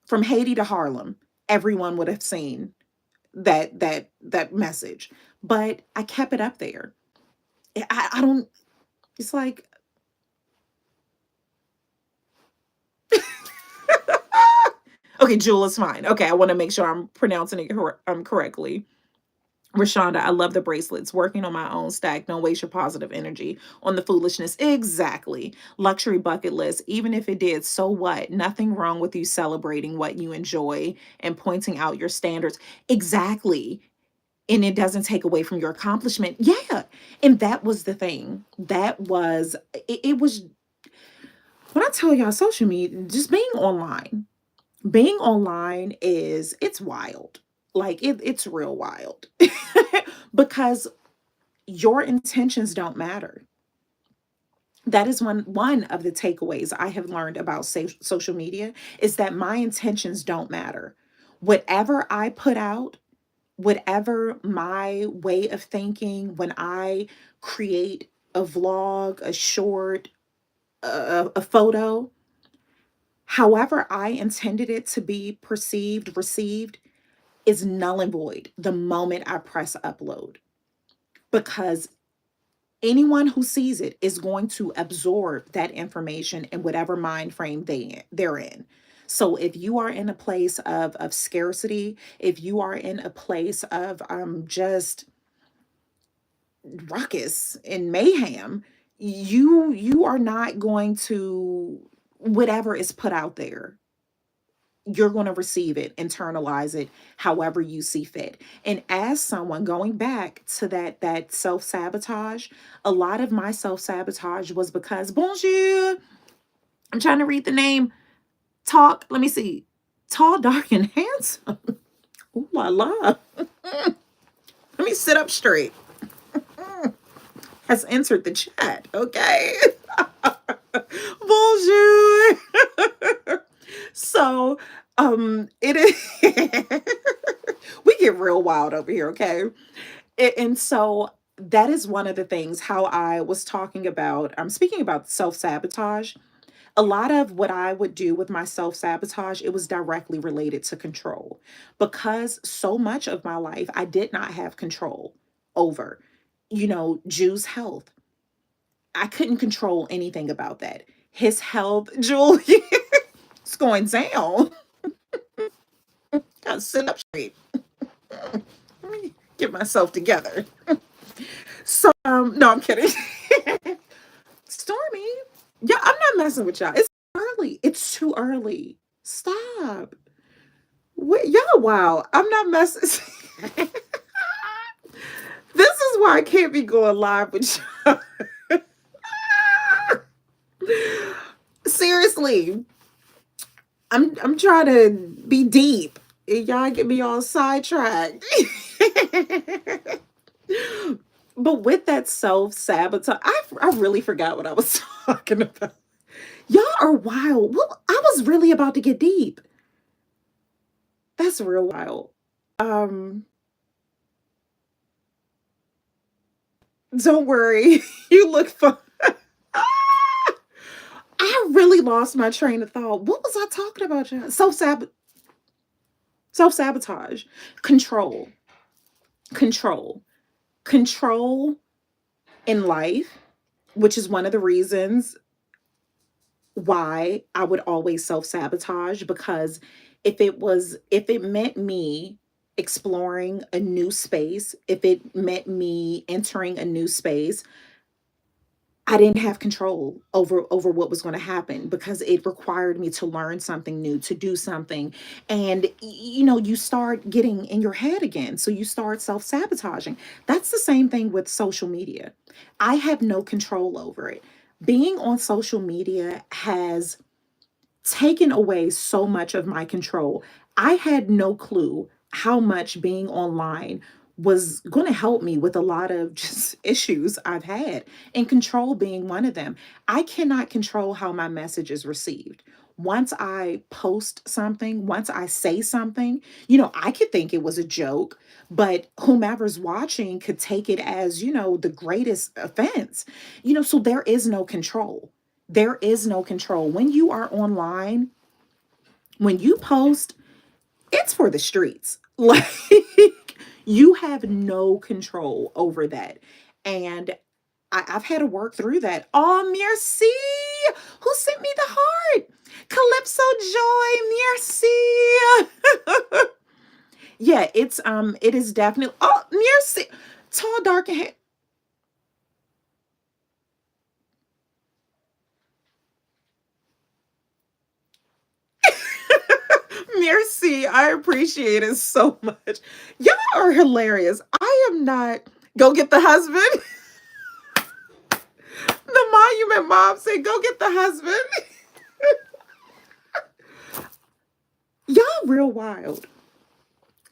From Haiti to Harlem, everyone would have seen that message, but I kept it up there. I don't. It's like, okay, Jewel is fine. Okay, I want to make sure I'm pronouncing it correctly. Rashonda, I love the bracelets. Working on my own stack. Don't waste your positive energy on the foolishness. Exactly. Luxury bucket list. Even if it did, so what? Nothing wrong with you celebrating what you enjoy and pointing out your standards. Exactly. And it doesn't take away from your accomplishment. Yeah. And that was the thing. It was, when I tell y'all, social media, just being online is, it's wild. Like it's real wild. Because your intentions don't matter. That is one of the takeaways I have learned about social media, is that my intentions don't matter. Whatever I put out, whatever my way of thinking, when I create a vlog, a short, a photo, however I intended it to be perceived, received, is null and void the moment I press upload. Because anyone who sees it is going to absorb that information in whatever mind frame they're in. So if you are in a place of scarcity, if you are in a place of just ruckus and mayhem, you are not going to, whatever is put out there, you're going to receive it, internalize it however you see fit. And as someone, going back to that self-sabotage, a lot of my self-sabotage was because, bonjour, I'm trying to read the name, talk, let me see, tall, dark, and handsome. Ooh la la. Let me sit up straight. Has entered the chat. Okay. Bonjour. So it is we get real wild over here, okay? And so that is one of the things, how I was talking about, I'm speaking about self-sabotage. A lot of what I would do with my self-sabotage, it was directly related to control. Because so much of my life I did not have control over. Jew's health. I couldn't control anything about that. His health, Julie, it's going down. Gotta sit up straight. Let me get myself together. So, no, I'm kidding. Stormy, yeah, I'm not messing with y'all. It's early. It's too early. Stop. Wait, y'all, wow. I'm not messing. This is why I can't be going live with y'all. Seriously, I'm trying to be deep. And y'all get me all sidetracked. But with that self-sabotage, I really forgot what I was talking about. Y'all are wild. Well, I was really about to get deep. That's real wild. Um, don't worry. You look fun. I really lost my train of thought. What was I talking about, y'all? Self-sabotage. Control. Control. Control in life, which is one of the reasons why I would always self-sabotage, because if it meant me exploring a new space, if it meant me entering a new space, I didn't have control over what was going to happen, because it required me to learn something new, to do something. And you start getting in your head again. So you start self-sabotaging. That's the same thing with social media. I have no control over it. Being on social media has taken away so much of my control. I had no clue how much being online was going to help me with a lot of just issues I've had, and control being one of them. I cannot control how my message is received. Once I post something, once I say something, I could think it was a joke, but whomever's watching could take it as, the greatest offense. So there is no control. There is no control. When you are online, when you post, it's for the streets. Like, You have no control over that. And I've had to work through that. Oh, merci. Who sent me the heart? Calypso Joy, merci. Yeah, it is definitely, oh, merci. Tall, dark, and merci. I appreciate it so much. Y'all are hilarious. I am not. Go get the husband. The monument mom said, go get the husband. Y'all real wild.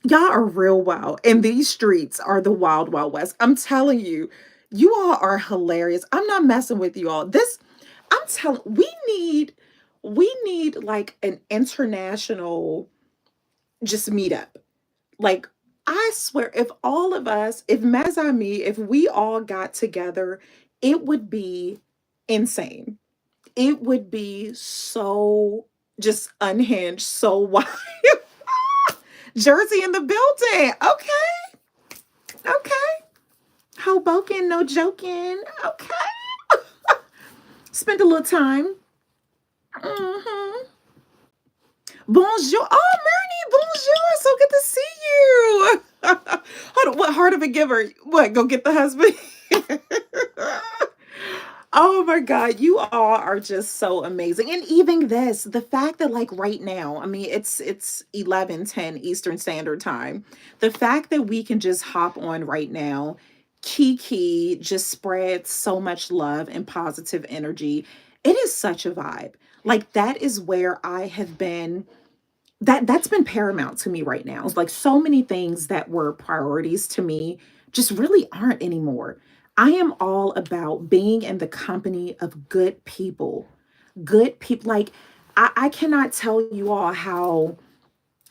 Y'all are real wild. And these streets are the wild, wild west. I'm telling you, you all are hilarious. I'm not messing with you all. I'm telling, we need like an international just meetup. Like, I swear, if all of us, if Mazami, if we all got together, it would be insane. It would be so just unhinged, so wild. Jersey in the building. Okay. Okay. Hoboken, no joking. Okay. Spend a little time. Mm-hmm. Bonjour. Oh, Marnie, bonjour. So good to see you. Hold on, what heart of a giver? What, go get the husband? Oh my God, you all are just so amazing. And even this, the fact that like right now, I mean, it's 11:10 Eastern Standard Time. The fact that we can just hop on right now, Kiki just spreads so much love and positive energy. It is such a vibe. Like that is where I have been, that's been paramount to me right now. It's like so many things that were priorities to me just really aren't anymore. I am all about being in the company of good people. Good people. Like, I cannot tell you all how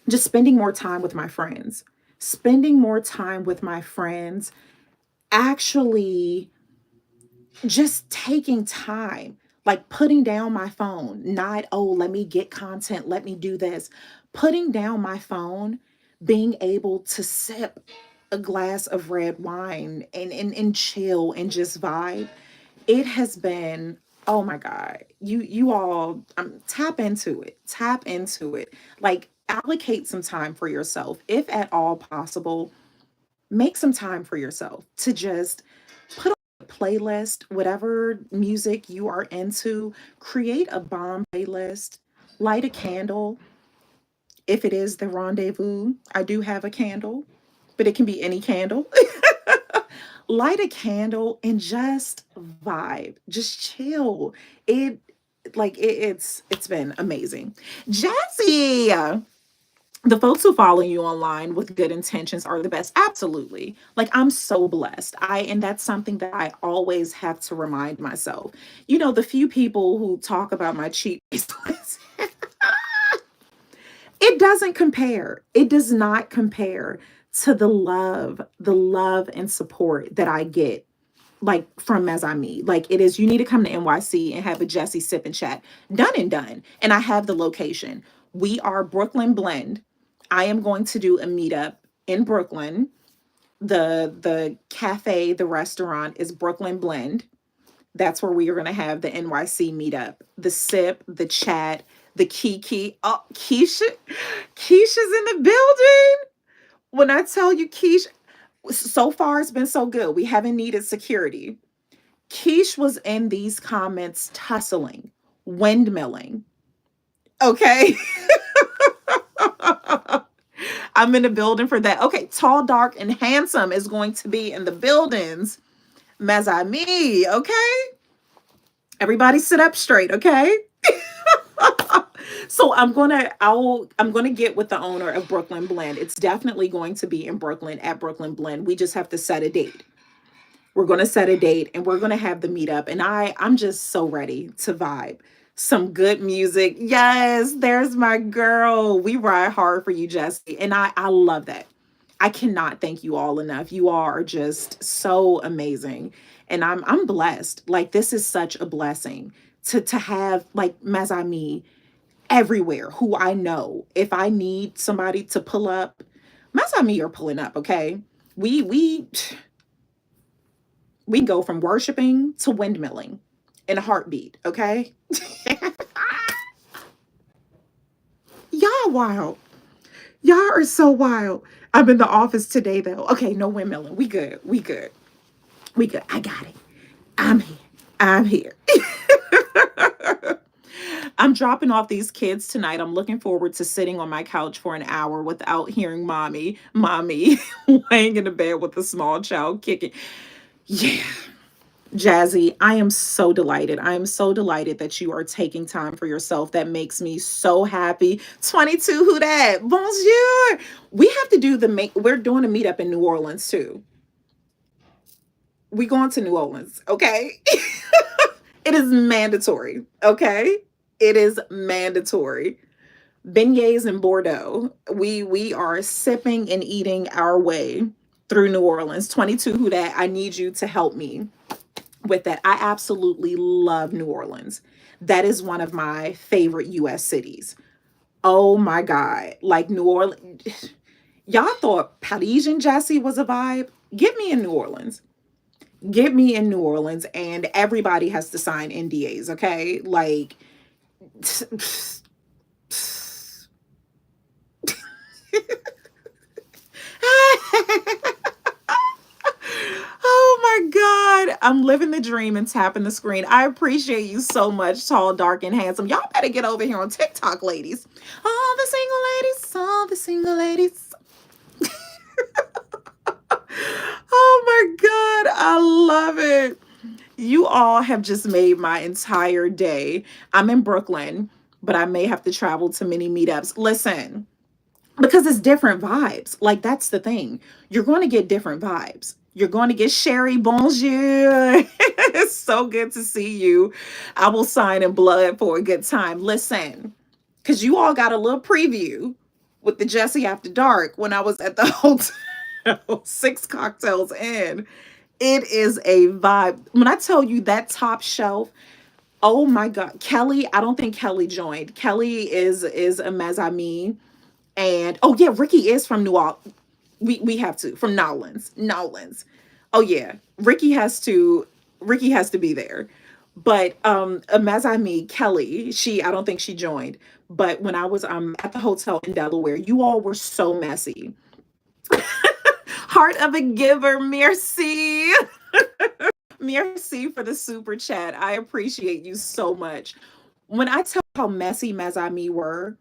just spending more time with my friends, spending more time with my friends, actually just taking time, like putting down my phone, not, oh, let me get content, let me do this. Putting down my phone, being able to sip a glass of red wine and chill and just vibe. It has been, oh my God. You all tap into it. Tap into it. Like allocate some time for yourself. If at all possible, make some time for yourself to just put on a playlist, whatever music you are into, create a bomb playlist, light a candle. If it is the rendezvous, I do have a candle, but it can be any candle. Light a candle and just vibe, just chill. It it's been amazing. Jazzy, the folks who follow you online with good intentions are the best. Absolutely. Like I'm so blessed. And that's something that I always have to remind myself. You know, the few people who talk about my cheap bracelets, it doesn't compare. It does not compare to the love and support that I get like from as I meet. Like it is, you need to come to NYC and have a Jesse sip and chat. Done and done. And I have the location. We are Brooklyn Blend. I am going to do a meetup in Brooklyn. The cafe, the restaurant is Brooklyn Blend. That's where we are going to have the NYC meetup. The sip, the chat, the Kiki. Oh, Keisha's in the building. When I tell you Keisha, so far it's been so good. We haven't needed security. Keish was in these comments tussling, windmilling. Okay. I'm in the building for that. Okay. Tall, dark, and handsome is going to be in the buildings. Mazami. Okay. Everybody sit up straight. Okay. So I'm gonna get with the owner of Brooklyn Blend. It's definitely going to be in Brooklyn at Brooklyn Blend. We just have to set a date. We're going to set a date and we're going to have the meetup. And I'm just so ready to vibe. Some good music. Yes, there's my girl. We ride hard for you, Jesse. And I love that. I cannot thank you all enough. You all are just so amazing. And I'm blessed. Like this is such a blessing to have like Mazami everywhere who I know. If I need somebody to pull up, Mazami are pulling up, okay? We we can go from worshiping to windmilling in a heartbeat, okay? Y'all wild. Y'all are so wild. I'm in the office today though. Okay, no windmilling. We good. We good. We good. I got it. I'm here. I'm here. I'm dropping off these kids tonight. I'm looking forward to sitting on my couch for an hour without hearing mommy laying in the bed with a small child kicking. Yeah. Jazzy, I am so delighted. I am so delighted that you are taking time for yourself. That makes me so happy. 22, who that? Bonjour. We have to do we're doing a meetup in New Orleans too. We going to New Orleans, okay? It is mandatory, okay? It is mandatory. Beignets in Bordeaux. We are sipping and eating our way through New Orleans. 22, who that? I need you to help me with that. I absolutely love New Orleans. That is one of my favorite US cities. Oh my God. Like New Orleans. Y'all thought Parisian Jesse was a vibe? Get me in New Orleans. Get me in New Orleans, and everybody has to sign NDAs, okay? Like, oh my God. I'm living the dream and tapping the screen. I appreciate you so much, tall, dark, and handsome. Y'all better get over here on TikTok, ladies. All the single ladies, all the single ladies. Oh my God. I love it. You all have just made my entire day. I'm in Brooklyn, but I may have to travel to many meetups. Listen, because it's different vibes. Like, that's the thing. You're going to get different vibes. You're going to get Sherry, bonjour. It's so good to see you. I will sign in blood for a good time. Listen, because you all got a little preview with the Jesse After Dark when I was at the hotel, 6 cocktails in. It is a vibe. When I tell you that top shelf, oh my God. Kelly, I don't think Kelly joined. Kelly is a mezzanine. And oh yeah, Ricky is from New Orleans. We have to from Nowlands. Nowlands. Oh yeah. Ricky has to be there. But Mazami Kelly, I don't think she joined. But when I was at the hotel in Delaware, you all were so messy. Heart of a giver, merci. Merci for the super chat. I appreciate you so much. When I tell how messy Mazami were,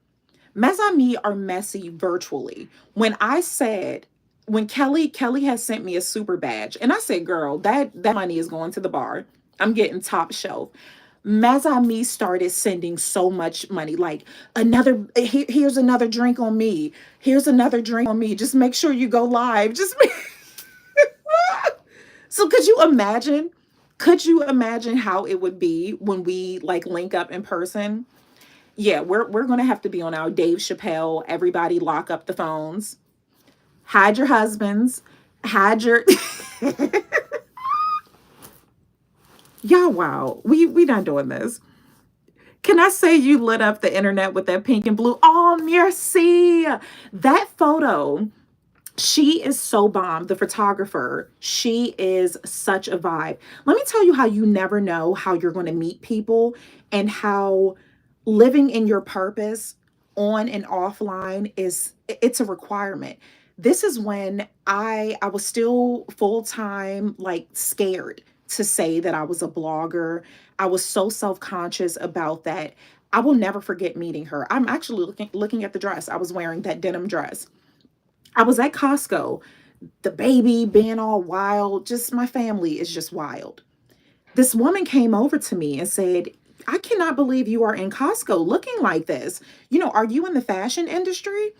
Mes are messy virtually. When I said, when Kelly has sent me a super badge, and I said, girl, that money is going to the bar. I'm getting top shelf. Mes started sending so much money, like here's another drink on me. Here's another drink on me. Just make sure you go live. So could you imagine? Could you imagine how it would be when we like link up in person? Yeah, we're gonna have to be on our Dave Chappelle. Everybody lock up the phones. Hide your husbands. Hide your y'all. Wow, we not doing this. Can I say you lit up the internet with that pink and blue? Oh, merci. That photo. She is so bomb. The photographer. She is such a vibe. Let me tell you how you never know how you're going to meet people and how living in your purpose on and offline it's a requirement. This is when I was still full-time, like scared to say that I was a blogger. I was so self-conscious about that. I will never forget meeting her. I'm actually looking at the dress. I was wearing that denim dress. I was at Costco, the baby being all wild, just my family is just wild. This woman came over to me and said, I cannot believe you are in Costco looking like this. Are you in the fashion industry?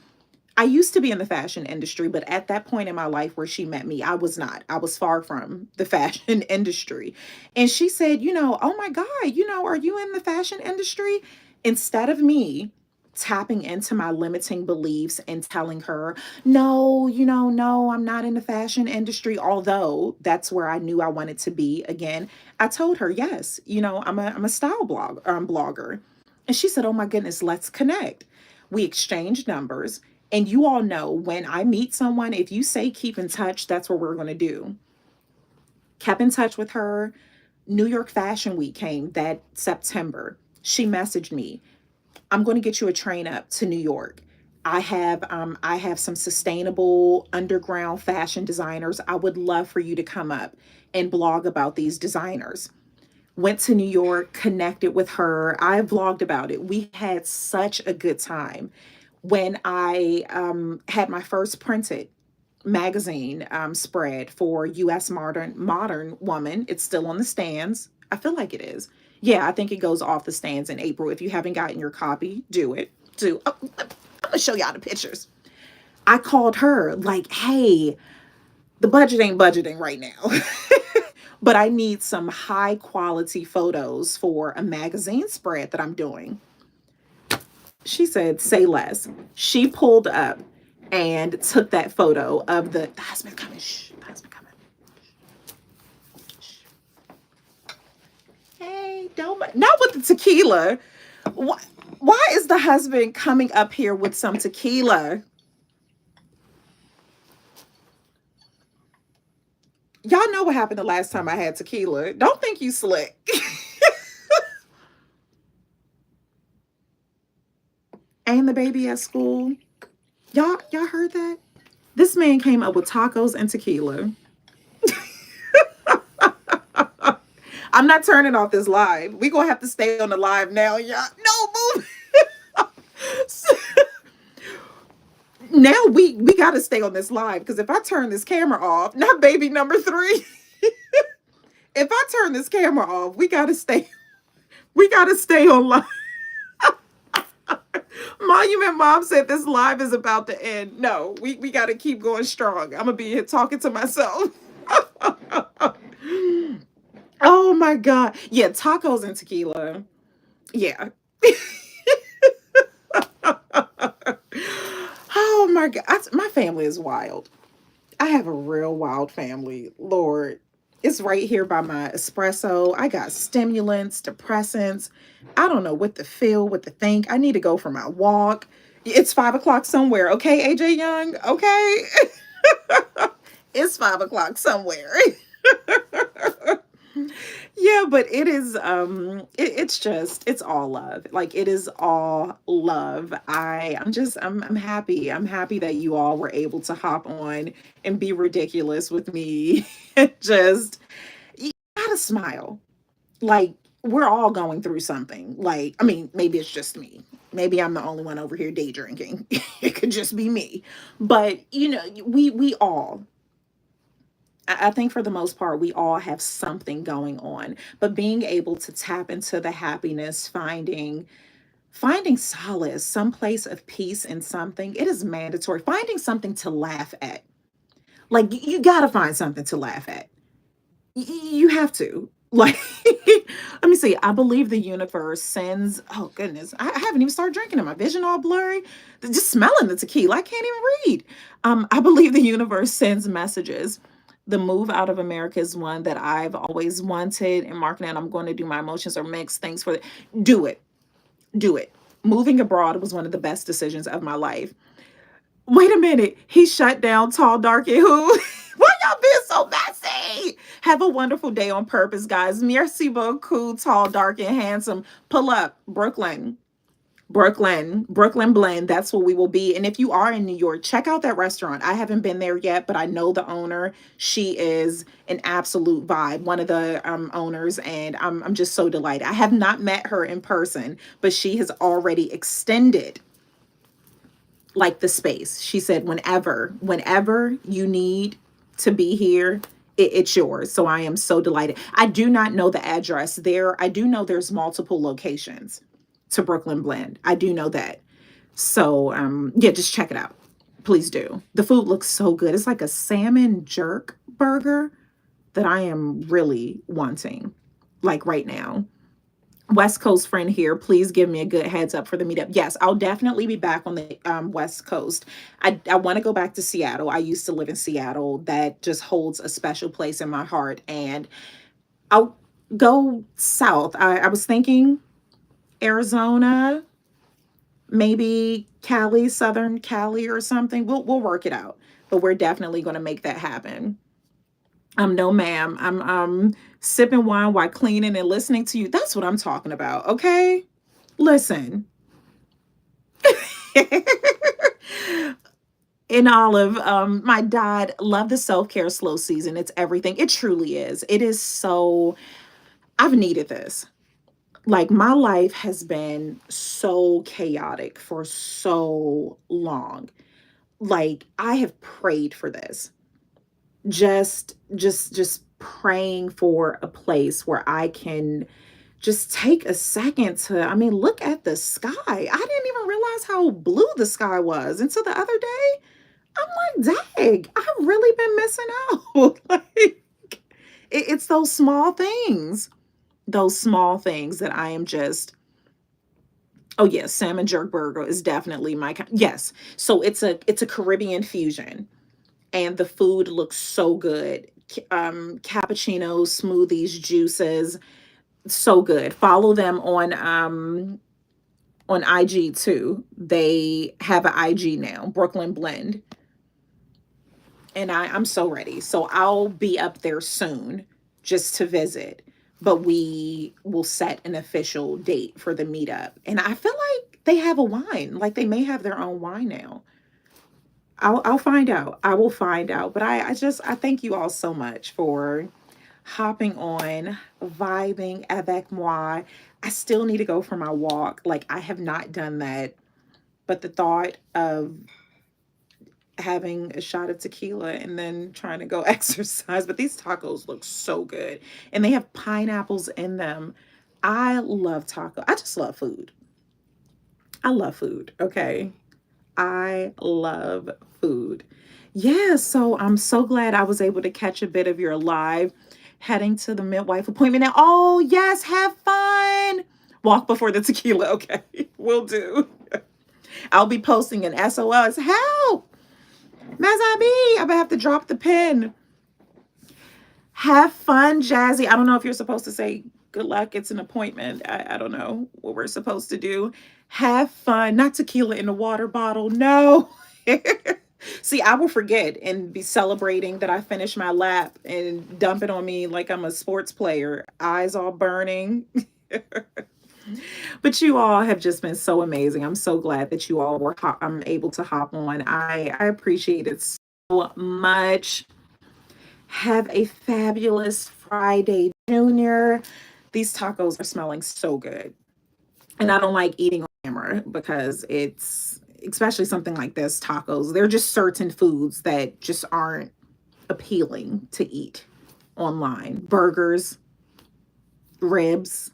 I used to be in the fashion industry, but at that point in my life where she met me, I was not. I was far from the fashion industry. And she said, oh my God, are you in the fashion industry? Instead of me tapping into my limiting beliefs and telling her, no, no, I'm not in the fashion industry, although that's where I knew I wanted to be again. I told her, yes, I'm a style blogger. And she said, oh my goodness, let's connect. We exchanged numbers. And you all know when I meet someone, if you say keep in touch, that's what we're going to do. Kept in touch with her. New York Fashion Week came that September. She messaged me, I'm going to get you a train up to New York. I have some sustainable underground fashion designers. I would love for you to come up and blog about these designers. Went to New York, connected with her. I vlogged about it. We had such a good time. When I had my first printed magazine spread for U.S. Modern Woman, it's still on the stands. I feel like it is. Yeah, I think it goes off the stands in April. If you haven't gotten your copy, do it. Do. Oh, I'm gonna show y'all the pictures. I called her like, hey, the budget ain't budgeting right now. But I need some high quality photos for a magazine spread that I'm doing. She said, say less. She pulled up and took that photo of the husband coming. Shh, the husband coming. Shh. Hey, don't, not with the tequila. Why is the husband coming up here with some tequila? Y'all know what happened the last time I had tequila. Don't think you slick. And the baby at school. Y'all heard that? This man came up with tacos and tequila. I'm not turning off this live. We gonna have to stay on the live now, y'all. No move. Now we gotta stay on this live because if I turn this camera off, not baby number 3. If I turn this camera off, we gotta stay. We gotta stay on live. Monument Mom said this live is about to end. No, we gotta keep going strong. I'm gonna be here talking to myself. Oh my god. Yeah, tacos and tequila. Yeah. Oh my god. My family is wild. I have a real wild family. Lord. It's right here by my espresso. I got stimulants, depressants. I don't know what to feel, what to think. I need to go for my walk. It's 5 o'clock somewhere. Okay, AJ Young. Okay. It's 5 o'clock somewhere. Yeah, but it is it's just it's all love. Like it is all love. I'm happy. I'm happy that you all were able to hop on and be ridiculous with me. Just you gotta smile. Like we're all going through something. Like, I mean, maybe it's just me. Maybe I'm the only one over here day drinking. It could just be me. But you know, we all, I think for the most part, we all have something going on. But being able to tap into the happiness, finding solace, some place of peace in something, it is mandatory. Finding something to laugh at. Like you gotta find something to laugh at. You have to. Like, let me see. I believe the universe sends. Oh goodness, I haven't even started drinking it. My vision all blurry. Just smelling the tequila, I can't even read. I believe the universe sends messages. The move out of America is one that I've always wanted. And marking out, I'm going to do my emotions or mixed things for it. Do it. Do it. Moving abroad was one of the best decisions of my life. Wait a minute. He shut down Tall, Dark, and Who? Why y'all being so messy? Have a wonderful day on purpose, guys. Merci beaucoup, Tall, Dark, and Handsome. Pull up, Brooklyn. Brooklyn Blend. That's what we will be. And if you are in New York, check out that restaurant. I haven't been there yet, but I know the owner. She is an absolute vibe, one of the owners, and I'm just so delighted. I have not met her in person, but she has already extended like the space. She said, whenever you need to be here, it's yours. So I am so delighted. I do not know the address there. I do know there's multiple locations to Brooklyn Blend. I do know that. So yeah, just check it out. Please do. The food looks so good. It's like a salmon jerk burger that I am really wanting, like right now. West Coast friend here, please give me a good heads up for the meetup. Yes, I'll definitely be back on the West Coast. I want to go back to Seattle. I used to live in Seattle. That just holds a special place in my heart. And I'll go south. I was thinking Arizona, maybe Cali, Southern Cali or something. We'll work it out. But we're definitely going to make that happen. No ma'am. I'm sipping wine while cleaning and listening to you. That's what I'm talking about, okay? Listen. In Olive, my dad love the self-care slow season. It's everything. It truly is. It is so, I've needed this. Like my life has been so chaotic for so long. Like I have prayed for this. Just praying for a place where I can just take a second to, I mean, look at the sky. I didn't even realize how blue the sky was until the other day. I'm like, dang, I've really been missing out. Like, it's those small things that I am just, oh yes, salmon jerk burger is definitely my kind. Yes. So it's a Caribbean fusion and the food looks so good. Cappuccinos, smoothies, juices, so good. Follow them on IG too. They have an IG now, Brooklyn Blend. And I'm so ready. So I'll be up there soon just to visit. But we will set an official date for the meetup. And I feel like they have a wine. Like they may have their own wine now. I'll find out. I will find out. But I thank you all so much for hopping on, vibing avec moi. I still need to go for my walk. Like I have not done that. But the thought of having a shot of tequila and then trying to go exercise. But these tacos look so good. And they have pineapples in them. I love taco. I just love food. I love food. Okay. I love food. Yeah, so I'm so glad I was able to catch a bit of your live heading to the midwife appointment. Now, oh, yes, have fun. Walk before the tequila. Okay, will do. I'll be posting an SOS. Help! Mazabi, I'm gonna have to drop the pen. Have fun, Jazzy. I don't know if you're supposed to say good luck. It's an appointment. I don't know what we're supposed to do. Have fun. Not tequila in a water bottle. No. See, I will forget and be celebrating that I finished my lap and dump it on me like I'm a sports player. Eyes all burning. But you all have just been so amazing. I'm so glad that you all were I'm able to hop on. I appreciate it so much. Have a fabulous Friday, Junior. These tacos are smelling so good. And I don't like eating on camera because it's, especially something like this, tacos, they're just certain foods that just aren't appealing to eat online. Burgers, ribs.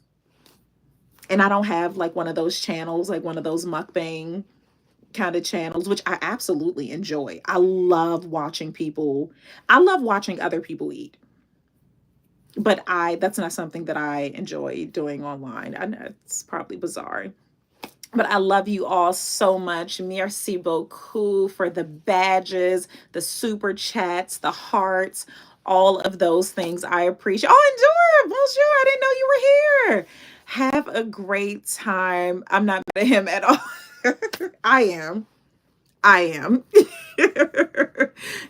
And I don't have like one of those channels, like one of those mukbang kind of channels, which I absolutely enjoy. I love watching other people eat. But that's not something that I enjoy doing online. I know it's probably bizarre. But I love you all so much. Merci beaucoup for the badges, the super chats, the hearts, all of those things. I appreciate. Oh, Endure, bonjour. I didn't know you were here. Have a great time. I'm not mad at him at all. I am. I am.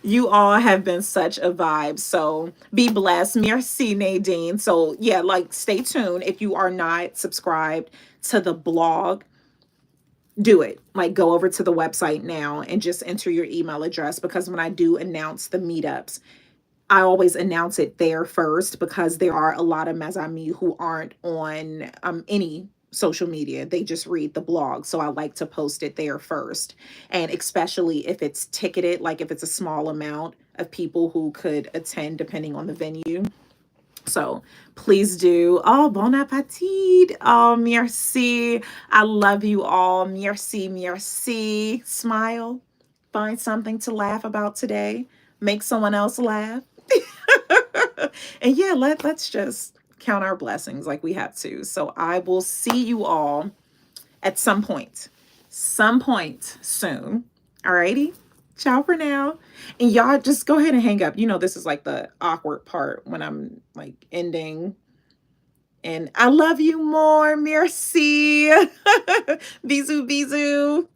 You all have been such a vibe. So be blessed. Merci, Nadine. So yeah, like stay tuned. If you are not subscribed to the blog, do it. Like go over to the website now and just enter your email address, because when I do announce the meetups, I always announce it there first, because there are a lot of Mazami who aren't on any social media. They just read the blog. So I like to post it there first. And especially if it's ticketed, like if it's a small amount of people who could attend depending on the venue. So please do. Oh, bon appetit. Oh, merci. I love you all. Merci, merci. Smile. Find something to laugh about today. Make someone else laugh. And yeah, let's just count our blessings like we have to. So I will see you all at some point soon. Alrighty. Ciao for now. And y'all just go ahead and hang up. You know, this is like the awkward part when I'm like ending And I love you more. Merci. Bisous, bisous.